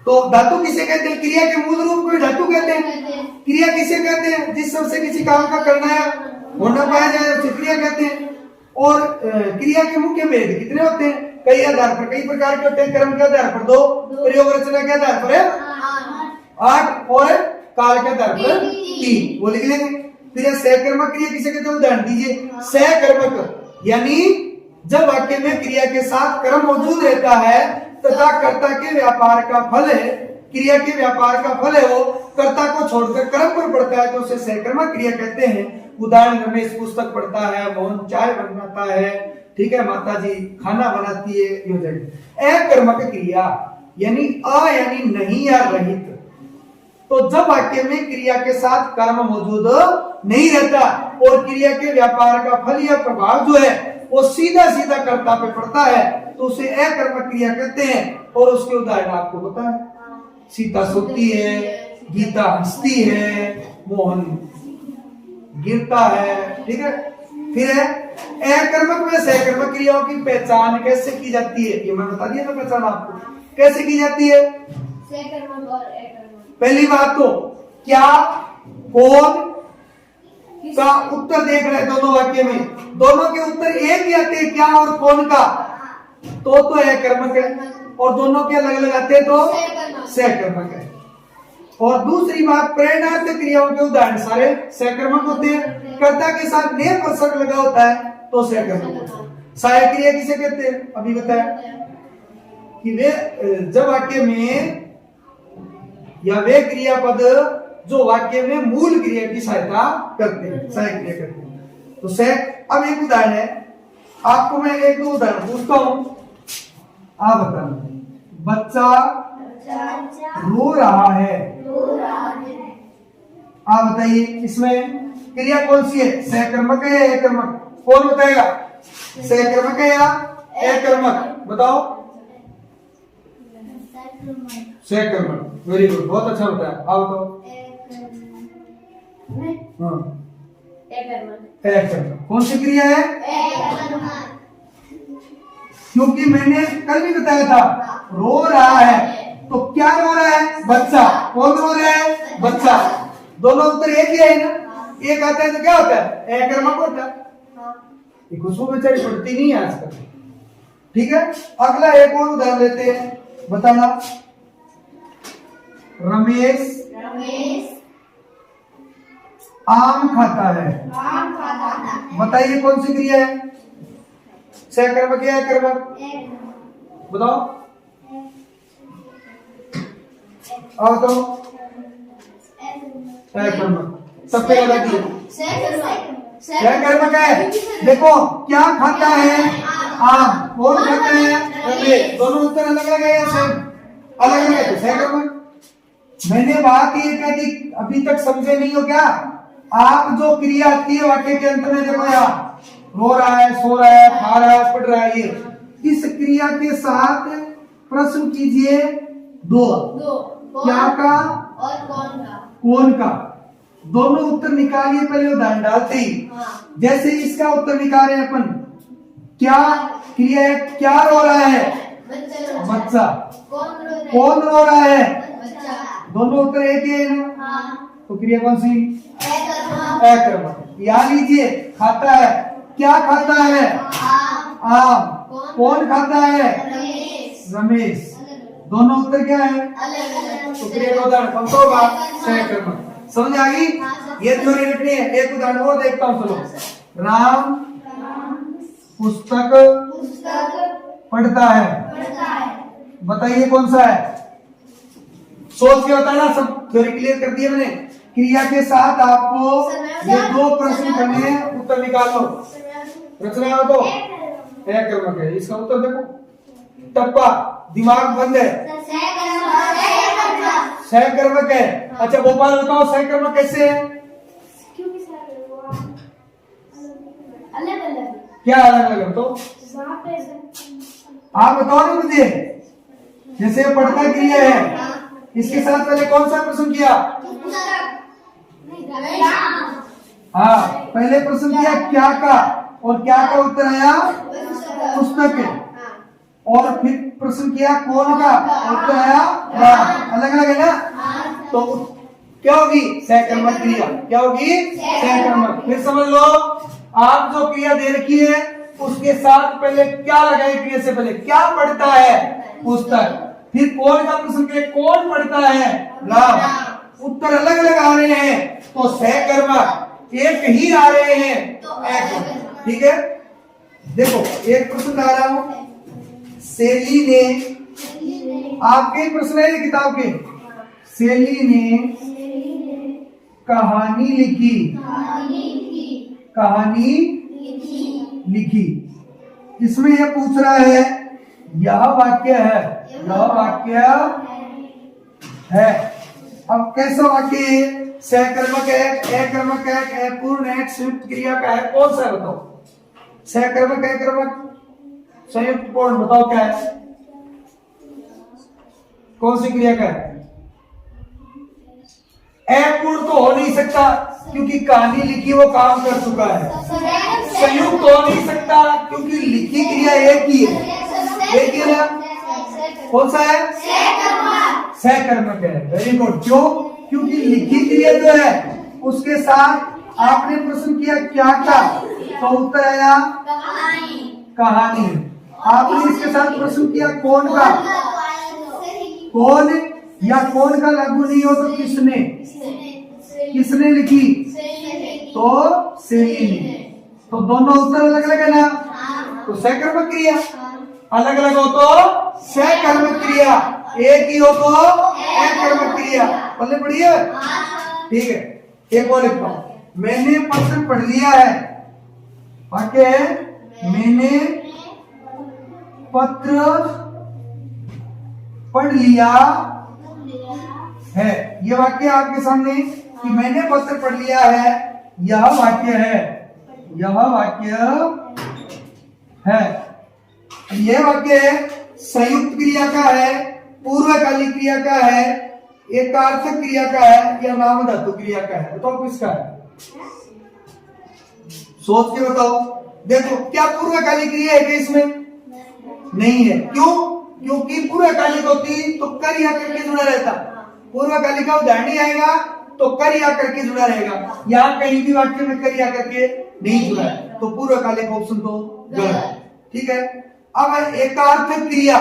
तो धातु किसे कहते हैं? क्रिया के मूल रूप को धातु कहते हैं। क्रिया किसे कहते हैं? जिस शब्द से किसी काम का करना है होना पाया जाए उसे क्रिया कहते हैं। और क्रिया के मुख्य भेद कितने होते हैं? कई आधार पर कई प्रकार के होते हैं। कर्म के आधार पर 2, प्रयोग रचना के आधार पर 8 और काल के आधार पर 3। वो लिख लेंगे। फिर सहकर्मक क्रिया किसे कहते हैं? उदाहरण दीजिए। सहकर्मक यानी जब वाक्य में क्रिया के साथ कर्म मौजूद रहता है तथा कर्ता के व्यापार का फल है, क्रिया के व्यापार का फल है वो कर्ता को छोड़कर कर्म पर पड़ता है तो उसे सहकर्मक क्रिया कहते हैं। उदाहरण रमेश पुस्तक पढ़ता है, मोहन चाय बनाता है, ठीक है, माता जी खाना बनाती है। अकर्मक क्रिया यानी अ यानी नहीं या रहित। तो जब वाक्य में क्रिया के साथ कर्म मौजूद नहीं रहता और क्रिया के व्यापार का फल या प्रभाव जो है वो सीधा सीधा कर्ता पे पड़ता है तो उसे अकर्मक क्रिया कहते हैं। और उसके उदाहरण आपको पता है, सीता सोती है, गीता हंसती है, मोहन गिरता है, ठीक है। फिर है अकर्मक में सहकर्मक क्रियाओं की पहचान कैसे की जाती है? ये मैं बता दिया था पहचान आपको कैसे की जाती है। सहकर्मक और अकर्मक। पहली बात तो क्या, कौन का उत्तर देख रहे हैं दोनों वाक्य में, दोनों के उत्तर एक ही आते हैं, क्या और कौन का, तो अकर्मक है। और दोनों के अलग अलग आते हैं तो सहकर्मक है। और दूसरी बात, प्रेरणार्थ क्रियाओं के उदाहरण सारे सहकर्मक होते हैं। कर्ता के साथ ने प्रसंग लगा होता है तो सहकर्मक होता है। सहायक क्रिया किसे कहते हैं? अभी बताया कि वे जब वाक्य में या वे क्रियापद जो वाक्य में मूल क्रिया की सहायता करते हैं, सहायक क्रिया करते हैं। तो सहायक। अब एक उदाहरण है, आपको मैं एक दो उदाहरण पूछता हूं, आप बताना। बच्चा रो रहा है, आप बताइए इसमें क्रिया कौन सी है? सहकर्मक है या अकर्मक? कौन बताएगा? सहकर्मक है या अकर्मक? बताओ। सहकर्मक। वेरी गुड, बहुत अच्छा बताया। आप बताओ। हाँ, अकर्मक। कौन सी क्रिया है? क्योंकि मैंने कल भी बताया था रो रहा है, तो क्या रो रहा है? बच्चा। कौन रो रहा है? बच्चा। दोनों उत्तर एक ही है ना। एक आता है तो क्या होता है? अकर्मक होता है। खुशबू बेचारी पढ़ती नहीं है आजकल, ठीक है। अगला एक और उदाहरण लेते हैं, बताना। रमेश आम खाता है, बताइए कौन सी क्रिया है? सहकर्मक या अकर्मक? बताओ। आओ तो अकर्मक। सबसे गलत है, सहकर्मक है। देखो क्या खाता है? आम। कौन खाता है? रमेश। दोनों उत्तर अलग अलग है या सेम? अलग अलग है तो सहकर्मक। मैंने बात ये कह दी, अभी तक समझे नहीं हो क्या? आप जो क्रिया आती है वाक्य के अंत में, देखो यहाँ रो रहा है, सो रहा है, खा रहा है, पढ़ रहा है, ये इस क्रिया के साथ प्रश्न कीजिए दो, क्या का और कौन का। दोनों उत्तर निकालिए पहले उदाहरण डालते ही। जैसे इसका उत्तर निकाल रहे हैं अपन, क्या क्रिया है? क्या रो रहा है? बच्चा। कौन रो रहा है? दोनों उत्तर एक ही है ना। तो क्रिया कौन सी? अकर्मक। याद लीजिए, खाता है, क्या खाता है? आम। कौन खाता है? रमेश। दोनों उत्तर क्या है? तो क्रिया का उदाहरण कौन सा होगा? सहकर्मक। समझ आ गई? ये थ्योरी लिखनी है। एक उदाहरण और देखता हूं, चलो। राम पुस्तक पढ़ता है, बताइए कौन सा है? सोच के बताना। सब थ्योरी क्लियर कर दिया मैंने। क्रिया के साथ आपको ये दो प्रश्न करने हैं, उत्तर निकाल लो। रचना तो अकर्मक है, इसका उत्तर देखो। टप्पा, दिमाग बंद है। सहकर्मक है। अच्छा गोपाल बताओ सहकर्मक कैसे है? क्योंकि सर वो अलग अलग क्या अलग अलग? तो वहाँ पे आप बताओ ना मुझे। जैसे पढ़ता क्रिया है, इसके साथ पहले कौन सा प्रश्न किया? हाँ, पहले प्रश्न किया क्या का, और क्या का उत्तर आया पुस्तक है। और फिर प्रश्न किया कौन का, उत्तर आया राम। अलग अलग है ना? तो क्या होगी? सहकर्मक क्रिया। क्या होगी? सहकर्मक। फिर समझ लो, आप जो क्रिया दे रखी है उसके साथ पहले क्या लगाए? क्रिया से पहले क्या पढ़ता है? पुस्तक। फिर कौन का प्रश्न किया? कौन पढ़ता है? राम। उत्तर अलग अलग आ रहे हैं तो सहकर्मक, एक ही आ रहे हैं एक। ठीक है, देखो एक प्रश्न आ रहा हूं। सेली ने, आपके प्रश्न है किताब के। सेली ने कहानी लिखी। कहानी लिखी। इसमें यह पूछ रहा है यह वाक्य है, यह वाक्य है। अब कैसा वाक्य है? सहकर्मक है, एकर्मक है, पूर्ण है, संयुक्त क्रिया का है, कौन सा बताओ? सहकर्मक, एकर्मक, संयुक्त पूर्ण, बताओ क्या है? कौन सी क्रिया का है? अपूर्ण तो हो नहीं सकता क्योंकि कहानी लिखी वो काम कर चुका है। संयुक्त हो नहीं सकता क्योंकि लिखी क्रिया एक ही है। एक ही है ना? कौन सा है? सहकर्मक है। Very good. क्यों? क्योंकि लिखी क्रिया जो है उसके साथ आपने प्रश्न किया क्या था, तो उत्तर आया कहानी। आपने इसके साथ प्रश्न किया कौन का, कौन या कौन का लागू नहीं हो तो किसने, किसने लिखी, तो सेली ने। तो दोनों उत्तर अलग अलग है ना? तो सहकर्मक क्रिया। अलग अलग हो तो सहकर्मक क्रिया, एक ही हो तो एकर्मक क्रिया। बोले बढ़िया। ठीक है, एक और लिखता हूं। मैंने पत्र पढ़ लिया है। वाक्य है मैंने पत्र पढ़ लिया है। ये वाक्य आपके सामने कि मैंने पत्र पढ़ लिया है, यह वाक्य है, यह वाक्य है। यह वाक्य संयुक्त क्रिया का है, पूर्वकालिक क्रिया का है, एकार्थक क्रिया का है, या नाम धातु क्रिया का है? बताओ किसका है? सोच के बताओ। देखो क्या पूर्वकालिक क्रिया है क्या इसमें? नहीं है। क्यों? क्योंकि पूर्वकालिक होती तो कर या करके जुड़ा रहता। पूर्वकालिक का उदाहरण ही आएगा तो कर या करके जुड़ा रहेगा। यहाँ कहीं भी वाक्य में कर या करके नहीं जुड़ा है, तो पूर्वकालिक ऑप्शन तो गलत है। ठीक है। अब एकार्थक क्रिया,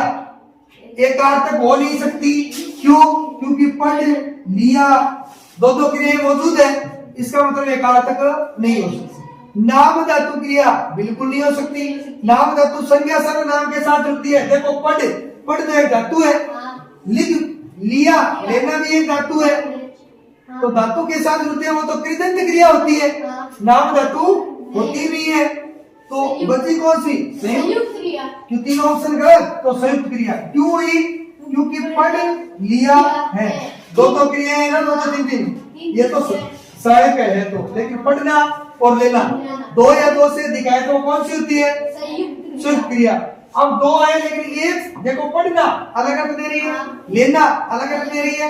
एकार्थक हो नहीं सकती। क्यों? क्योंकि पढ़ लिया दो क्रियाएं मौजूद है, इसका मतलब एकार्थक नहीं हो सकती। नाम धातु क्रिया बिल्कुल नहीं हो सकती। नाम धातु संज्ञा सर्वनाम के साथ जुड़ती है। देखो पढ़, पढ़ तो एक धातु है, लिख लिया, लेना भी एक धातु है, तो धातु के साथ जुड़ते हैं, वो तो कृदंत क्रिया होती है, नाम धातु होती नहीं है। तो बची कौन सी? संयुक्त क्रिया। क्यों? तीनों ऑप्शन गलत, तो संयुक्त क्रिया। क्यों हुई? क्योंकि पढ़ लिया है। दो क्रिया है ना, दो तीन तीन, ये तो सहायक है तो, लेकिन पढ़ना और लेना दो या दो से दिखाए तो कौन सी होती है? संयुक्त क्रिया। अब दो है लेकिन एक, देखो पढ़ना अलग अर्थ दे रही है, लेना अलग अर्थ दे रही है।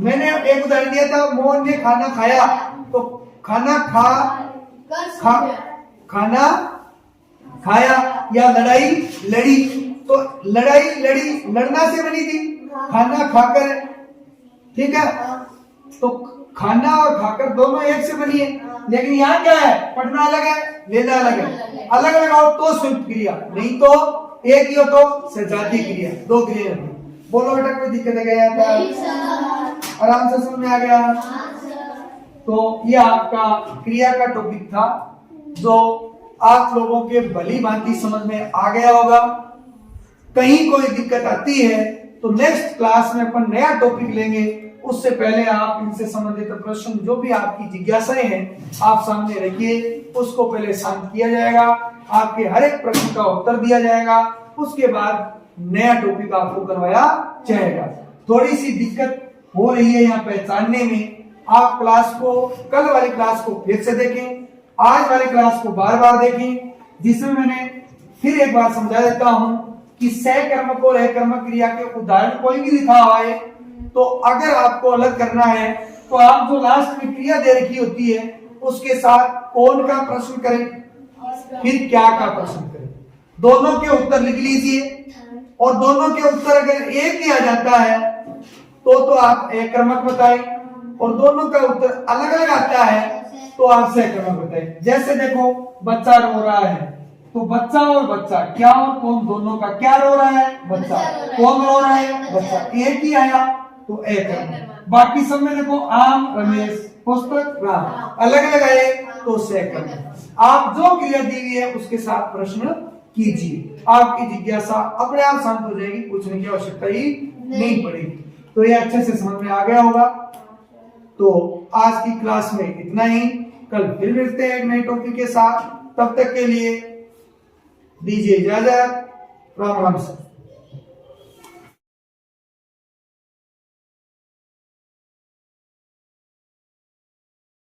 मैंने एक उदाहरण दिया था, मोहन ने खाना खाया, तो खाना खाना खाया, या लड़ाई लड़ी, तो लड़ाई लड़ी लड़ना से बनी थी, खाना खाकर। ठीक है, तो खाना और खाकर दोनों एक से बनी है, लेकिन यहाँ क्या है? पढ़ना अलग है, लेना अलग है। अलग अलग हो तो संयुक्त क्रिया, नहीं तो एक ही हो तो सजातीय क्रिया। दो क्रिया होती। बोलो बेटा, कोई दिक्कत है क्या? आराम से समझ में आ गया? तो ये आपका क्रिया का टॉपिक था, जो आप लोगों के भली भांति समझ में आ गया होगा। कहीं कोई दिक्कत आती है तो नेक्स्ट क्लास में अपन नया टॉपिक लेंगे। उससे पहले आप इनसे संबंधित प्रश्न जो भी आपकी जिज्ञासाएं हैं आप सामने रखिए, उसको पहले शांत किया जाएगा, आपके हर एक प्रश्न का उत्तर दिया जाएगा, उसके बाद नया टॉपिक आपको करवाया जाएगा। थोड़ी सी दिक्कत हो रही है या पहचानने में आप क्लास को, कल वाली क्लास को फिर से देखें, आज वाली क्लास को बार बार देखें, जिसमें मैंने फिर एक बार समझा देता हूं कि सहकर्मक और एकर्मक क्रिया के उदाहरण कोई भी लिखा हुआ है तो अगर आपको अलग करना है तो आप जो लास्ट में क्रिया दे रखी होती है उसके साथ कौन का प्रश्न करें, फिर क्या का प्रश्न करें, दोनों के उत्तर लिख लीजिए। और दोनों के उत्तर अगर एक ही आ जाता है तो आप एकर्मक बताएं, और दोनों का उत्तर अलग अलग आता है तो आप सहकर्मक बताएं। जैसे देखो बच्चा रो रहा है तो बच्चा और बच्चा, क्या और कौन, दोनों का क्या रो रहा है, बच्चा, कौन रो रहा है, बच्चा, एक ही आया तो एकर्मक। बाकी सब में देखो आम रमेश, पुस्तक राम, अलग अलग आए तो सहकर्मक। आप जो क्रिया दी हुई है उसके साथ प्रश्न कीजिए, आपकी जिज्ञासा अपने आप शांत हो जाएगी, पूछने की आवश्यकता ही नहीं पड़ेगी। तो ये अच्छे से समझ में आ गया होगा। तो आज की क्लास में इतना ही, कल फिर मिलते हैं एक नए टॉपिक के साथ। तब तक के लिए दीजिए इजाजत, राम राम।